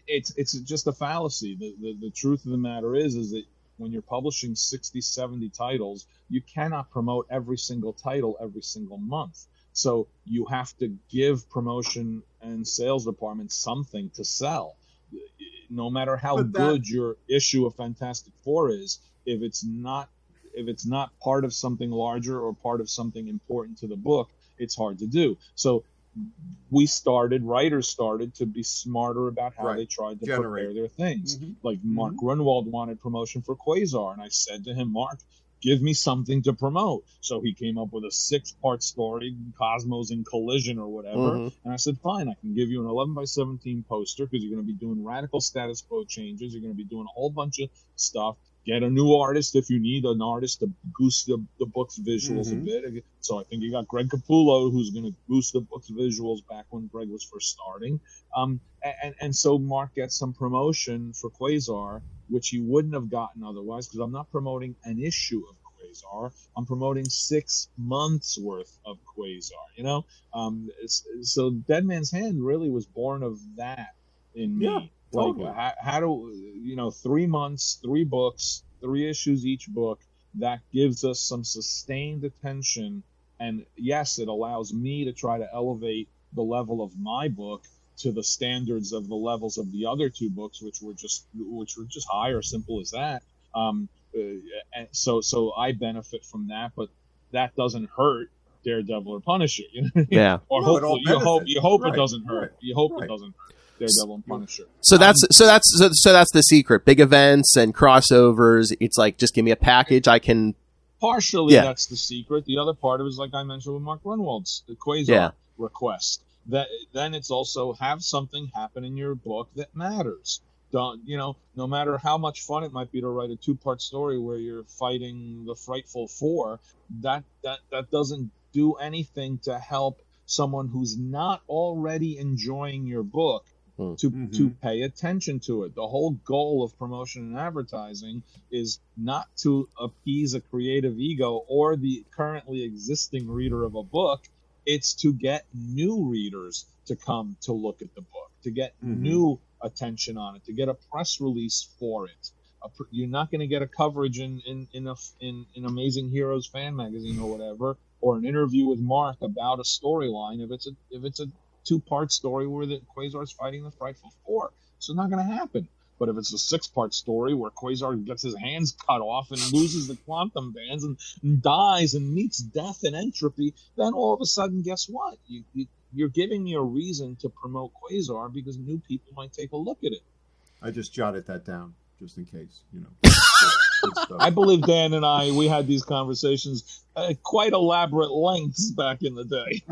It's just a fallacy. The truth of the matter is that when you're publishing 60, 70 titles, you cannot promote every single title every single month. So you have to give promotion and sales departments something to sell. No matter how good your issue of Fantastic Four is, if it's not if it's not part of something larger or part of something important to the book, it's hard to do. So writers started to be smarter about how they tried to prepare their things. Like Mark Grunwald wanted promotion for Quasar, and I said to him, Mark, give me something to promote. So he came up with a 6-part story, Cosmos in Collision or whatever. And I said, fine, I can give you an 11x17 poster because you're going to be doing radical status quo changes. You're going to be doing a whole bunch of stuff. Get a new artist if you need an artist to boost the book's visuals a bit. So I think you got Greg Capullo, who's going to boost the book's visuals back when Greg was first starting. And so Mark gets some promotion for Quasar, which he wouldn't have gotten otherwise, because I'm not promoting an issue of Quasar. I'm promoting 6 months worth of Quasar, So Dead Man's Hand really was born of that in me. Yeah. Totally. Like, how do 3 months, 3 books, 3 issues each book, that gives us some sustained attention. And yes, it allows me to try to elevate the level of my book to the standards of the levels of the other 2 books, which were just higher, simple as that. And so I benefit from that, but that doesn't hurt Daredevil or Punisher. Yeah. Or hopefully, you hope it doesn't hurt. You hope it doesn't hurt Daredevil and Punisher. So that's the secret. Big events and crossovers. It's like, just give me a package. I can. Partially, that's the secret. The other part of it is, like I mentioned with Mark Grunwald's the Quasar request. Then it's also have something happen in your book that matters. Don't, no matter how much fun it might be to write a 2-part story where you're fighting the Frightful Four, that doesn't do anything to help someone who's not already enjoying your book to pay attention to it. The whole goal of promotion and advertising is not to appease a creative ego or the currently existing reader of a book. It's to get new readers to come to look at the book, to get new attention on it, to get a press release for it. You're not going to get a coverage in Amazing Heroes fan magazine or whatever, or an interview with Mark about a storyline if it's a 2-part story where the Quasar's fighting the Frightful Four. It's not going to happen. But if it's a 6-part story where Quasar gets his hands cut off and loses the quantum bands and dies and meets death and entropy, then all of a sudden, guess what? You're giving me a reason to promote Quasar because new people might take a look at it. I just jotted that down just in case, I believe Dan and we had these conversations at quite elaborate lengths back in the day.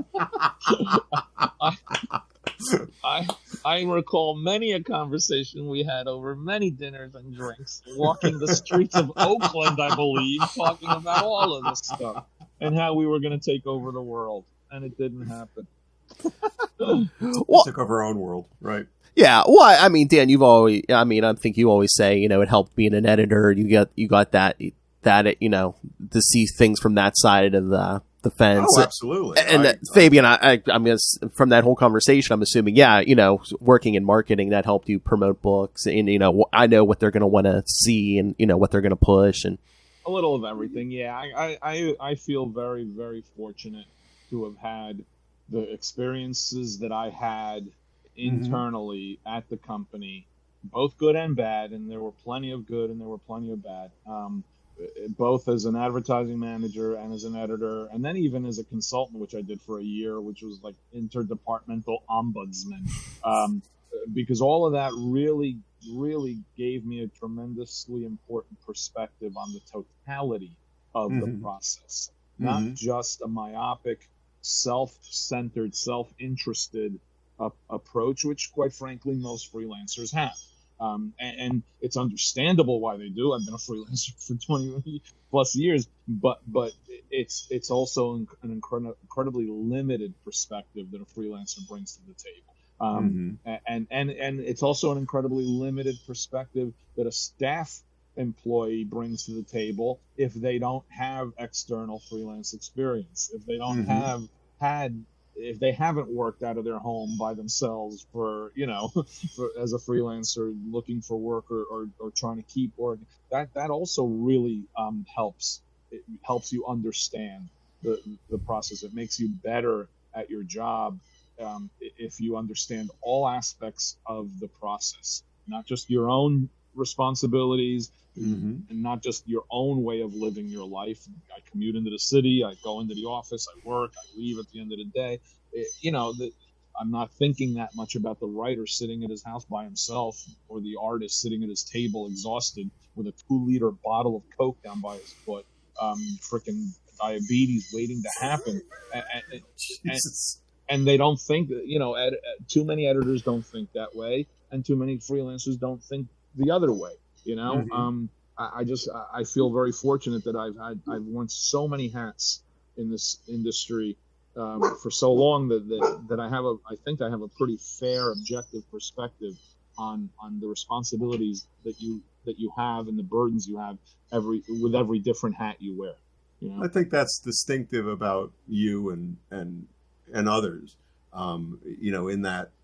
I recall many a conversation we had over many dinners and drinks, walking the streets of Oakland, I believe, talking about all of this stuff and how we were going to take over the world. And it didn't happen. Took over our own world, right? Yeah, well, I mean, Dan, I think you always say, it helped being an editor. You got that, to see things from that side of the fence. Oh, absolutely. And Fabian, I'm from that whole conversation, I'm assuming, working in marketing, that helped you promote books, and I know what they're going to want to see, and what they're going to push, and a little of everything. Yeah, I feel very, very fortunate to have had the experiences that I had internally at the company, both good and bad, and there were plenty of good and there were plenty of bad, both as an advertising manager and as an editor, and then even as a consultant, which I did for a year, which was like interdepartmental ombudsman, because all of that really, really gave me a tremendously important perspective on the totality of the process, not just a myopic, self-centered, self-interested approach, which quite frankly most freelancers have, and it's understandable why they do. I've been a freelancer for 20 plus years, but it's also an incredibly limited perspective that a freelancer brings to the table, and it's also an incredibly limited perspective that a staff employee brings to the table if they don't have external freelance experience, if they don't have if they haven't worked out of their home by themselves for as a freelancer looking for work or trying to keep work, that also really helps. It helps you understand the process. It makes you better at your job if you understand all aspects of the process, not just your own responsibilities, and not just your own way of living your life. I commute into the city, I go into the office, I work, I leave at the end of the day. I'm not thinking that much about the writer sitting at his house by himself, or the artist sitting at his table exhausted with a 2-liter bottle of Coke down by his foot, freaking diabetes waiting to happen. And they don't think that, too many editors don't think that way, and too many freelancers don't think the other way. I feel very fortunate that I've worn so many hats in this industry for so long that I think I have a pretty fair, objective perspective on the responsibilities that you have and the burdens you have with every different hat you wear. I think that's distinctive about you and others.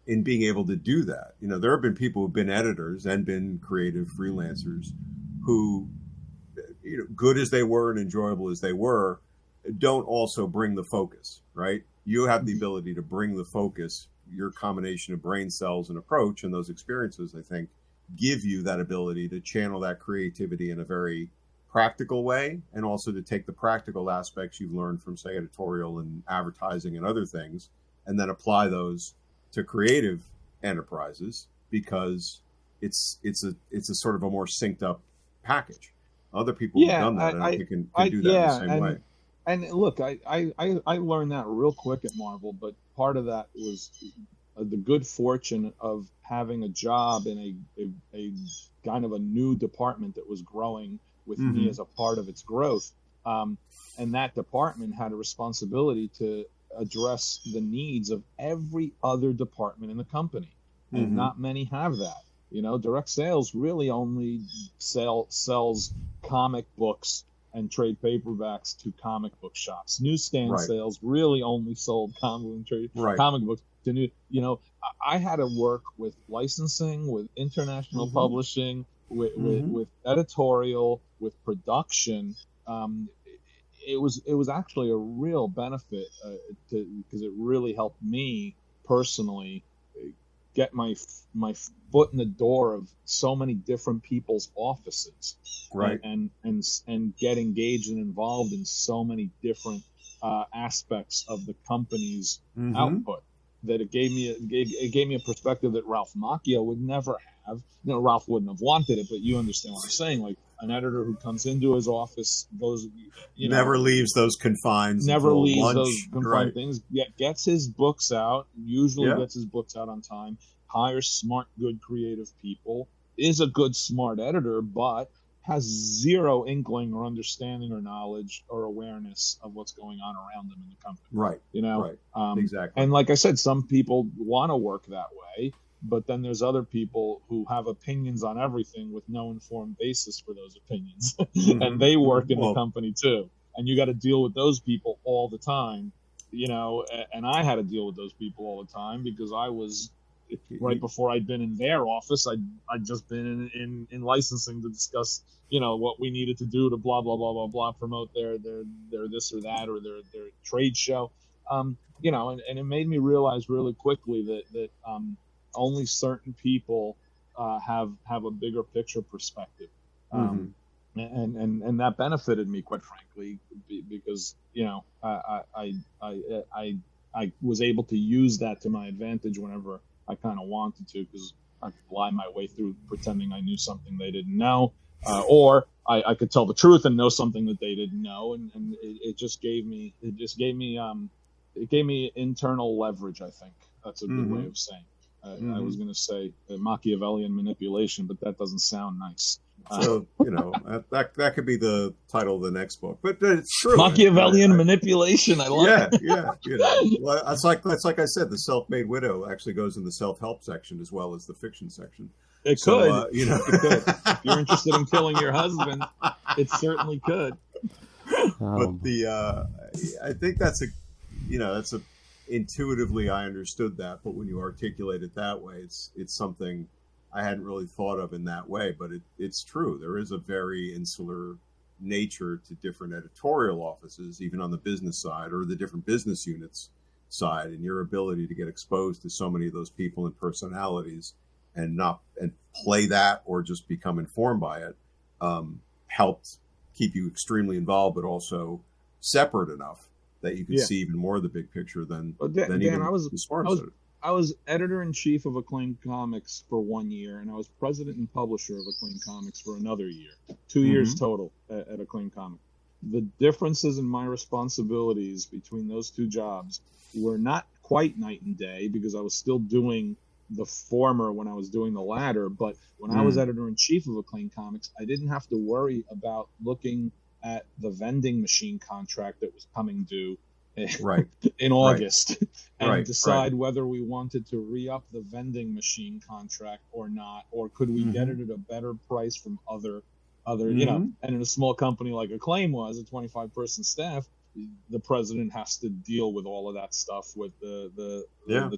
In being able to do that. There have been people who've been editors and been creative freelancers who, good as they were and enjoyable as they were, don't also bring the focus, right? You have the ability to bring the focus. Your combination of brain cells and approach and those experiences, I think, give you that ability to channel that creativity in a very practical way, and also to take the practical aspects you've learned from, say, editorial and advertising and other things, and then apply those to creative enterprises, because it's a sort of a more synced up package. Other people have done that, and I think can do that in the same way. And look, I learned that real quick at Marvel, but part of that was the good fortune of having a job in a kind of a new department that was growing with me as a part of its growth. And that department had a responsibility to address the needs of every other department in the company. And not many have that. Direct sales really only sells comic books and trade paperbacks to comic book shops. Newsstand sales really only sold comic books to new. I had to work with licensing, with international publishing, with editorial, with production. It was actually a real benefit because it really helped me personally get my foot in the door of so many different people's offices, and get engaged and involved in so many different aspects of the company's output. That it gave me a perspective that Ralph Macchio would never have. Ralph wouldn't have wanted it, but you understand what I'm saying. Like, an editor who comes into his office, goes, never leaves those confines. Never leaves lunch. Those confined things. Gets his books out. Usually gets his books out on time. Hires smart, good, creative people. Is a good, smart editor, but has zero inkling or understanding or knowledge or awareness of what's going on around them in the company. Right. Exactly. And like I said, some people want to work that way, but then there's other people who have opinions on everything with no informed basis for those opinions. And they work in the company too. And you got to deal with those people all the time, and I had to deal with those people all the time because I was, right before I'd been in their office, I'd just been in licensing to discuss, what we needed to do to blah, blah, blah, blah, blah, promote their this or that, or their trade show. And it made me realize really quickly that only certain people have a bigger picture perspective. And that benefited me, quite frankly, because, I was able to use that to my advantage whenever I kind of wanted to, because I could lie my way through pretending I knew something they didn't know, or I could tell the truth and know something that they didn't know, and it gave me internal leverage. I think that's a good way of saying. I was going to say Machiavellian manipulation, but that doesn't sound nice. So that could be the title of the next book, but it's true. Machiavellian manipulation. I love it. Well, that's like I said. The self-made widow actually goes in the self-help section as well as the fiction section. It could. It could. If you're interested in killing your husband, it certainly could. But I think that's intuitively I understood that, but when you articulate it that way, it's something I hadn't really thought of in that way, but it's true. There is a very insular nature to different editorial offices, even on the business side or the different business units side, and your ability to get exposed to so many of those people and personalities and play that or just become informed by it, helped keep you extremely involved, but also separate enough that you could see even more of the big picture than even the smarts. I was editor-in-chief of Acclaim Comics for 1 year, and I was president and publisher of Acclaim Comics for another year. 2 years total at Acclaim Comics. The differences in my responsibilities between those two jobs were not quite night and day, because I was still doing the former when I was doing the latter. But when I was editor-in-chief of Acclaim Comics, I didn't have to worry about looking at the vending machine contract that was coming due in August and decide whether we wanted to re-up the vending machine contract or not, or could we get it at a better price from other you know. And in a small company like Acclaim was, a 25-person staff, the president has to deal with all of that stuff with the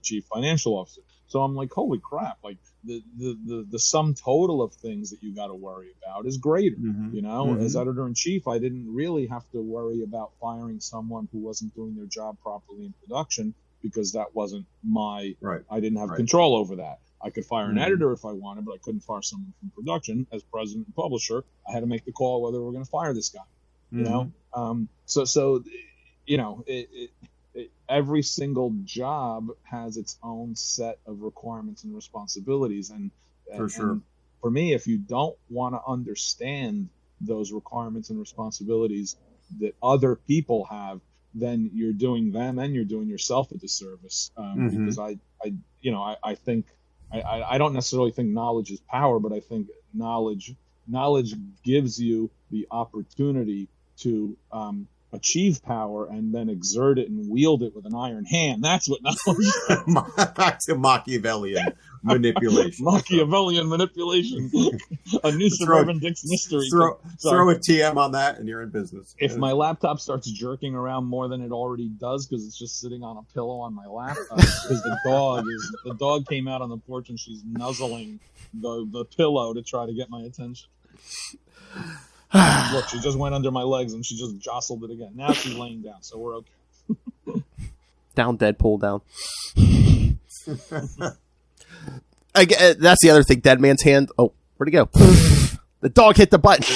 chief financial officer. So I'm like, holy crap, like the sum total of things that you got to worry about is greater. You know, as editor-in-chief, I didn't really have to worry about firing someone who wasn't doing their job properly in production, because that wasn't my, I didn't have control over that. I could fire an editor if I wanted, but I couldn't fire someone from production. As president and publisher, I had to make the call whether we're going to fire this guy. You know, so you know, every single job has its own set of requirements and responsibilities, and for me, if you don't want to understand those requirements and responsibilities that other people have, then you're doing them and you're doing yourself a disservice. Because I think I don't necessarily think knowledge is power, but I think knowledge gives you the opportunity to achieve power and then exert it and wield it with an iron hand. That's what knowledge is. Back to Machiavellian manipulation. Machiavellian manipulation. A new Suburban Dicks mystery. Throw a TM on that and you're in business. If my laptop starts jerking around more than it already does because it's just sitting on a pillow on my lap, because the dog came out on the porch and she's nuzzling the pillow to try to get my attention. Look, she just went under my legs and she just jostled it again. Now she's laying down, so we're okay. Down, Deadpool, down. That's the other thing. Dead man's hand. Oh, where'd he go? The dog hit the button.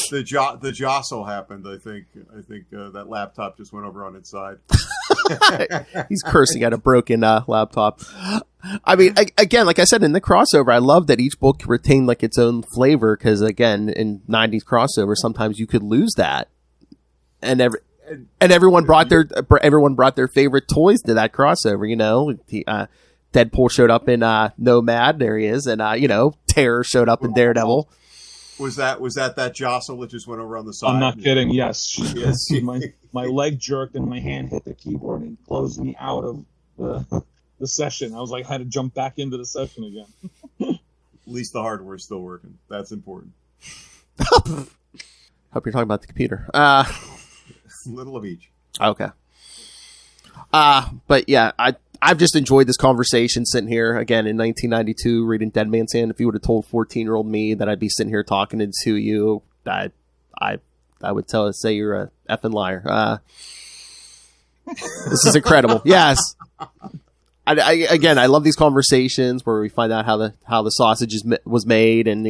The jostle happened. I think that laptop just went over on its side. He's cursing at a broken laptop. I mean, again, like I said, in the crossover, I love that each book retained like its own flavor, because again, in 90s crossover, sometimes you could lose that, and everyone brought their favorite toys to that crossover. You know, Deadpool showed up in Nomad, there he is, and Terror showed up in Daredevil. Was that jostle that just went over on the side? I'm not kidding. Yes, my leg jerked and my hand hit the keyboard and closed me out of the session. I was like, I had to jump back into the session again. At least the hardware's still working. That's important. Hope you're talking about the computer. Little of each. Okay. But yeah, I've just enjoyed this conversation sitting here again in 1992 reading Dead Man's Hand. If you would have told 14-year-old me that I'd be sitting here talking to you, I would say you're a effing liar. This is incredible. Yes. I love these conversations where we find out how the sausage was made, and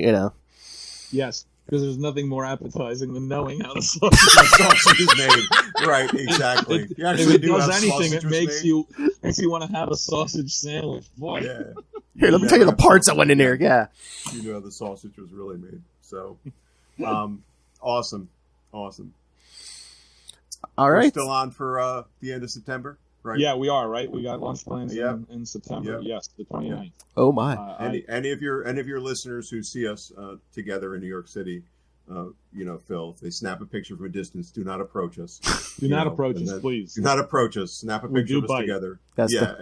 Yes, because there's nothing more appetizing than knowing how the sausage is made. Right, exactly. If it does anything, it makes you want to have a sausage sandwich. Boy. Yeah. Here, let me tell you the parts that went in there. Yeah. You know how the sausage was really made. So, awesome. All right. We're still on for the end of September. Right. Yeah, we are, right? We got launch plans in September. Yes, the 29th. Oh my! Any of your listeners who see us together in New York City, Phil, if they snap a picture from a distance, do not approach us. Do not approach us, please. Do not approach us. Snap a picture of us together.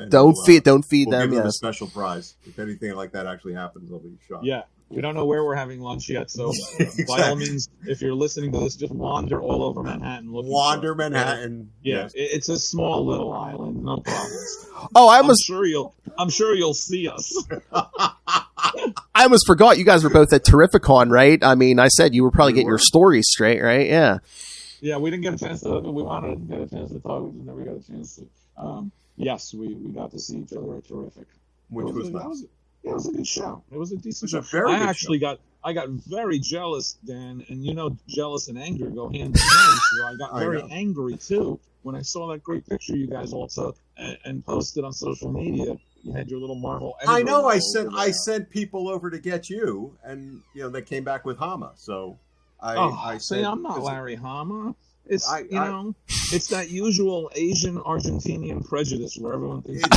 Don't feed them. We'll give them a special prize. If anything like that actually happens, they'll be shocked. Yeah. We don't know where we're having lunch yet, so exactly. By all means, if you're listening to this, just wander all over Manhattan. Manhattan. Yeah, yes. It's a small little island, no problem. Oh, I'm sure you'll see us. I almost forgot you guys were both at Terrificon, right? I mean, I said you were probably getting your stories straight, right? Yeah. Yeah, we didn't get a chance to. We wanted to get a chance to talk. We just never got a chance to. Yes, we got to see each other at Terrific. Which was nice. it was a good show. It was a decent It was a show. very I good actually got very jealous, Dan, and jealous and anger go hand in hand. So I got very angry too when I saw that great picture you guys all took and posted on social media. You had your little Marvel. I know. I sent people over to get you, and they came back with Hama. So I said, I'm not Larry Hama. It's it's that usual Asian Argentinian prejudice where everyone thinks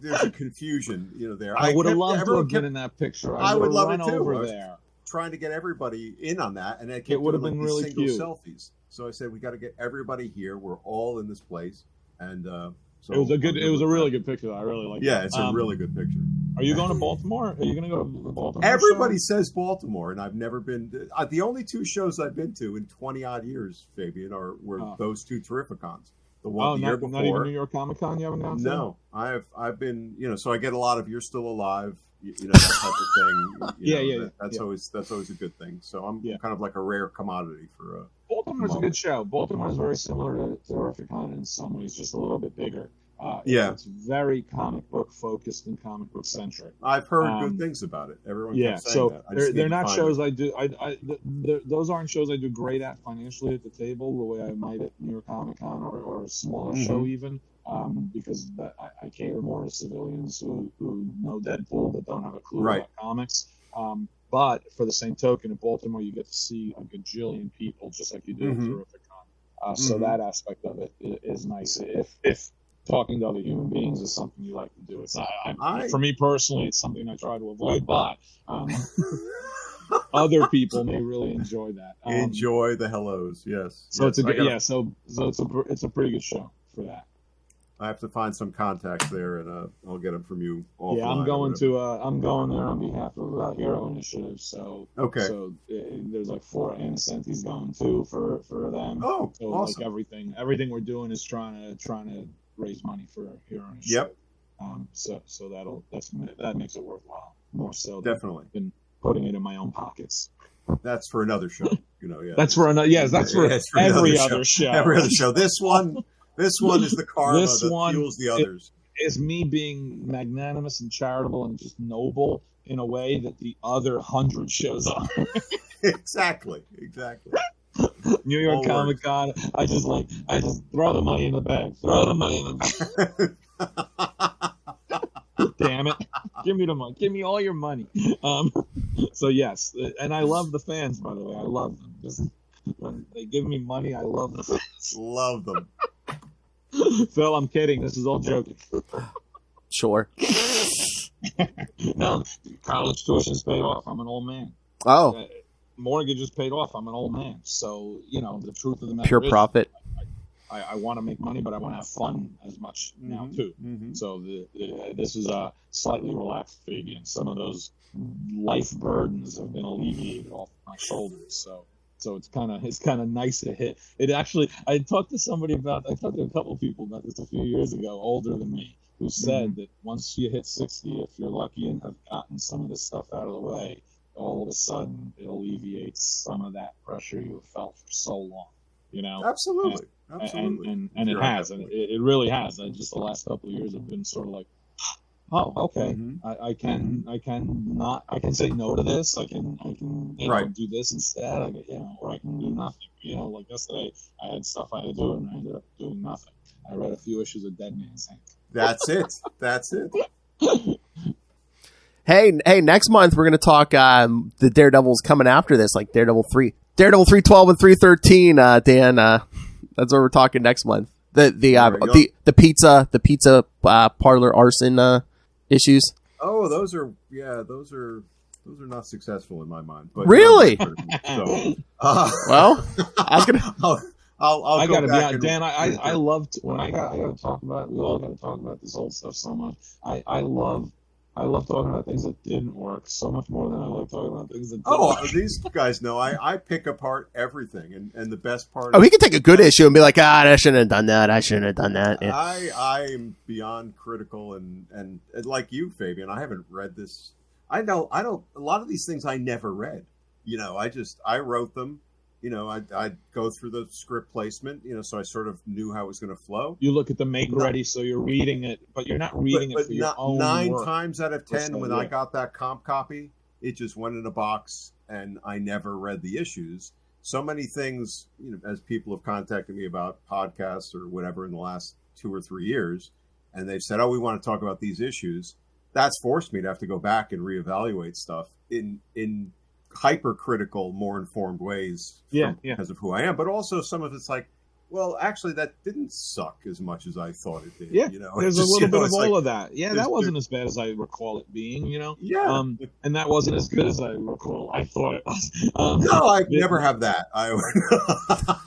there's a confusion, there. I would have loved to have been in that picture. I would love it too. Over there, trying to get everybody in on that, and it would have been really single cute. Selfies. So I said we got to get everybody here. We're all in this place, and so it was a really good picture. I really like. Yeah, it's a really good picture. Are you going to Baltimore? Are you going to go to the Baltimore? Everybody says Baltimore, and I've never been. The only two shows I've been to in 20 odd years, Fabian, were those two Terrificons. The one the year before. Not even New York Comic Con. You haven't gone to? No, I've been. So I get a lot of "You're Still Alive," that type of thing. That's always a good thing. So I'm kind of like a rare commodity for. Baltimore's a good show. Baltimore's very similar to Terrificon in some ways, just a little bit bigger. It's very comic book focused and comic book centric. I've heard good things about it. Everyone keeps saying that. They're not shows I do. Those aren't shows I do great at financially at the table the way I might at New York Comic Con or a smaller show even, because I cater more to civilians who know Deadpool but don't have a clue about comics. But for the same token, in Baltimore, you get to see a gajillion people just like you do at Terrificon. So that aspect of it is nice. If talking to other human beings is something you like to do. It's for me personally, it's something I try to avoid, but other people may really enjoy that. Enjoy the hellos, yes. So it's a good, so it's a pretty good show for that. I have to find some contacts there, and I'll get them from you. I'm going there on behalf of Hero Initiative. So So there's like 4 Anacentes going too for them. Oh, so awesome. Like everything we're doing is trying to raise money for Hero Initiative. Yep. So that makes it worthwhile more so definitely than putting it in my own pockets. That's for another show. That's for another. Yes, that's for every other show. Every other show. This one is the karma that fuels the others. Is me being magnanimous and charitable and just noble in a way that the other 100 shows are. Exactly. New York Comic Con. I just throw the money in the bag. Damn it! Give me the money. Give me all your money. So yes, and I love the fans. By the way, I love them. Just when they give me money, I love the fans. Love them. Phil, I'm kidding. This is all joking. Sure. No, college tuition's paid off. I'm an old man. Oh. Mortgage is paid off. I'm an old man. So, the truth of the matter Pure is, profit. I want to make money, but I want to have fun as much now, too. So this is a slightly relaxed Fabian. Some of those life burdens have been alleviated off my shoulders. So it's kind of nice to hit. It actually, I talked to a couple of people about this a few years ago, older than me, who said that once you hit 60, if you're lucky and have gotten some of this stuff out of the way, all of a sudden it alleviates some of that pressure you have felt for so long. Absolutely. And it has, and it really has. Just the last couple of years have been sort of like, oh, okay, I can say no to this. I can do this instead. Or I can do nothing. Like yesterday, I had stuff I had to do, and I ended up doing nothing. I read a few issues of Dead Man's Hand. That's it. Hey, next month we're going to talk the Daredevils coming after this, like Daredevil 312 and 313, Dan. That's what we're talking next month. The pizza parlor arson issues. Oh, those are not successful in my mind. But really? So, well, I was gonna. I gotta be honest, Dan. I love when I gotta talk about. We all gotta talk about this old stuff so much. I love talking about things that didn't work so much more than I like talking about things that did. Oh, these guys know I pick apart everything, and the best part. Oh, he can take a good issue and be like, I shouldn't have done that. I shouldn't have done that. Yeah. I'm beyond critical, and like you, Fabian, I haven't read this. I don't. A lot of these things I never read. I wrote them. I'd go through the script placement, so I sort of knew how it was going to flow. You look at the make ready, so you're reading it, but you're not reading it for your own nine work. times out of 10, when I got that comp copy, it just went in a box, and I never read the issues. So many things, as people have contacted me about podcasts or whatever in the last 2 or 3 years, and they've said, "Oh, we want to talk about these issues." That's forced me to have to go back and reevaluate stuff in hypercritical, more informed ways because of who I am. But also some of it's like, well, actually, that didn't suck as much as I thought it did. Yeah, there's a little bit of all of that. Yeah, that wasn't as bad as I recall it being, Yeah. And that wasn't as good as I recall. I thought it was. No, I never have that.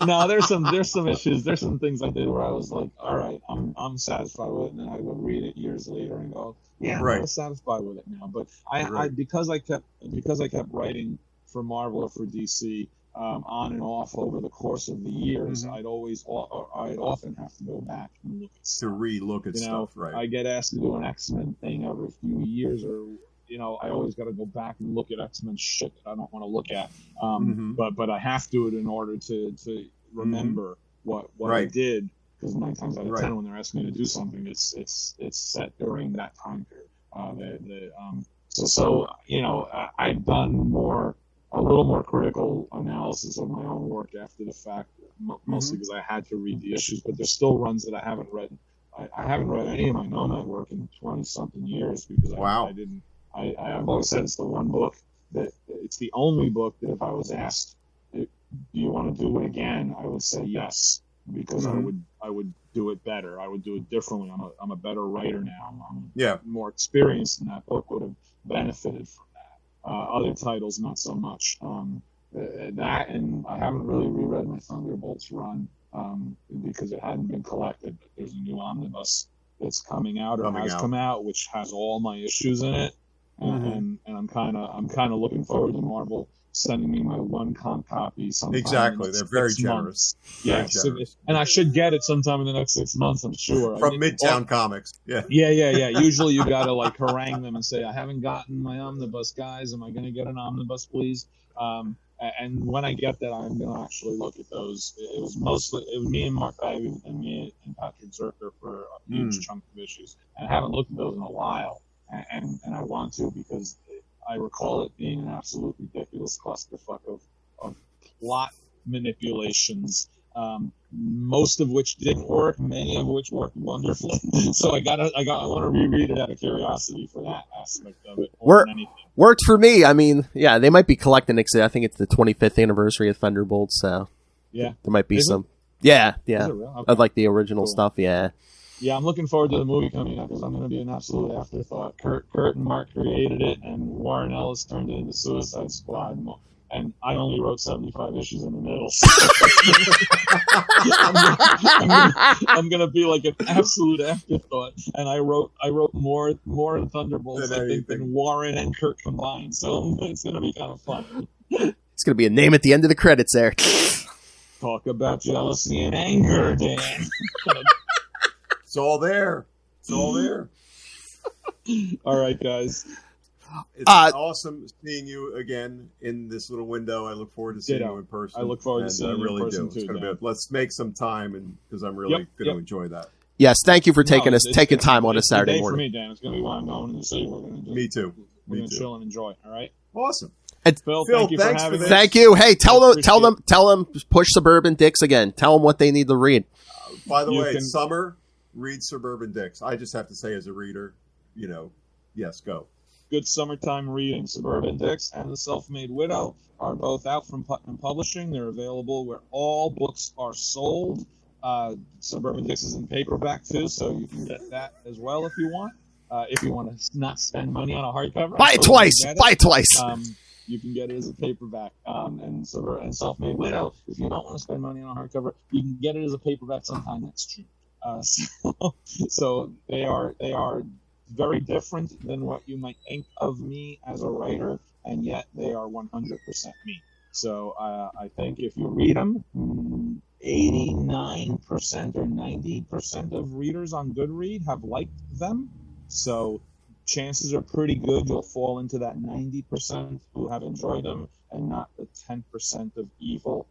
No, there's some issues. There's some things I did where I was like, all right, I'm satisfied with it, and then I would read it years later and go, yeah, right. I'm satisfied with it now. But I because I kept writing for Marvel or for DC. On and off over the course of the years, I'd often have to go back and look at stuff. To re-look at stuff, right? I get asked to do an X-Men thing every few years, or I always got to go back and look at X-Men shit that I don't want to look at. But I have to do it in order to remember what I did, because 9 times out of 10, when they're asking me to do something, it's set during that time period. So I've done a little more critical analysis of my own work after the fact, mostly because I had to read the issues, but there's still runs that I haven't read. I haven't read any of my Nomad work in 20-something years because I didn't. I've always said it's the one book that it's the only book that if I was asked, do you want to do it again, I would say yes, because I would do it better. I would do it differently. I'm a better writer now. I'm more experienced, and that book would have benefited from other titles, not so much. That, and I haven't really reread my Thunderbolts run because it hadn't been collected. But there's a new omnibus that's coming out, come out, which has all my issues in it, and I'm kind of looking forward to Marvel sending me my one comp copy sometime. Exactly, they're very generous. Yeah, and I should get it sometime in the next 6 months, I'm sure. From Midtown Comics. Yeah. Usually you gotta harangue them and say, I haven't gotten my omnibus, guys. Am I gonna get an omnibus, please? And when I get that, I'm gonna actually look at those. It was me and Mark Ivey and me and Patrick Zerker for a huge chunk of issues. And I haven't looked at those in a while, and I want to, because I recall it being an absolute ridiculous clusterfuck of plot manipulations, most of which didn't work, many of which worked wonderfully. So I want to reread it out of curiosity for that aspect of it. Worked for me. I mean, yeah, they might be collecting it. I think it's the 25th anniversary of Thunderbolts, so yeah, there might be some. Yeah. Okay. I'd like the original stuff. Yeah. Yeah, I'm looking forward to the movie coming out because I'm going to be an absolute afterthought. Kurt and Mark created it, and Warren Ellis turned it into Suicide Squad, and I only wrote 75 issues in the middle. I'm going to be like an absolute afterthought, and I wrote more Thunderbolts, I think, than Warren and Kurt combined. So it's going to be kind of fun. It's going to be a name at the end of the credits there. Talk about jealousy and anger, Dan. It's all there. All right, guys. It's awesome seeing you again in this little window. I look forward to seeing you in person. I look forward to seeing you in person too. Let's make some time, and because I'm really going to enjoy that. Yes, thank you for taking time on a Saturday morning. For me, Dan. It's going to be why I'm going to the city. We're going to Me too. We're going to chill and enjoy. All right. Awesome. And Phil, thank you for having me. Thank you. Hey, tell them, push Suburban Dicks again. Tell them what they need to read. By the way, summer. Read Suburban Dicks. I just have to say, as a reader, yes, go. Good summertime reading. Suburban Dicks and The Self-Made Widow are both out from Putnam Publishing. They're available where all books are sold. Suburban Dicks is in paperback too, so you can get that as well if you want. If you want to not spend money on a hardcover, buy it twice. You can get it as a paperback. And Self-Made Widow, if you don't want to spend money on a hardcover, you can get it as a paperback sometime next June. So they are very different than what you might think of me as a writer, and yet they are 100% me. So I think if you read them, 89% or 90% of readers on Goodread have liked them. So chances are pretty good you'll fall into that 90% who have enjoyed them, and not the 10% of evil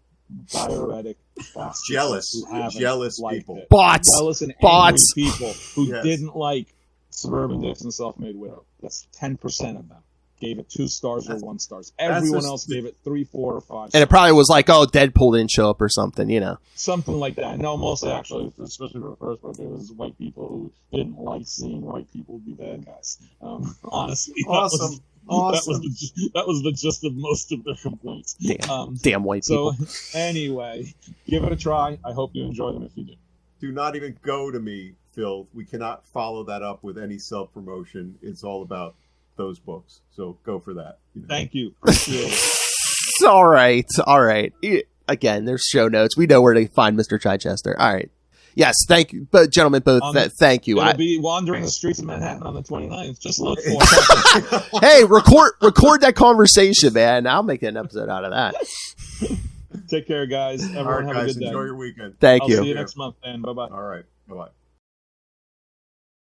diuretic bastards Jealous. who haven't Jealous liked people. it. Bots. Jealous and Bots. angry people who Yes. didn't like Suburban Dicks and Self-Made Widow. That's 10% of them. Gave it 2 stars or 1 stars. Everyone else gave it 3, 4, or 5 stars. And it probably was like, oh, Deadpool didn't show up or something, you know. Something like that. No, mostly actually, especially for the first book, it was white people who didn't like seeing white people be bad guys. Honestly, Awesome. That was the gist of most of their complaints. Damn white people. So anyway, give it a try. I hope you enjoy them if you do. Do not even go to me, Phil. We cannot follow that up with any self-promotion. It's all about those books. So go for that. Thank you. Appreciate it. All right. Again, there's show notes. We know where to find Mr. Chichester. All right. Yes, thank you. But gentlemen, both, thank you. It'll be wandering the streets of Manhattan on the 29th. Just look for it. Hey, record that conversation, man. I'll make an episode out of that. Take care, guys. Everyone All right, have guys, a good day. enjoy your weekend. Thank I'll you. see you next month, and bye-bye. All right. Bye-bye.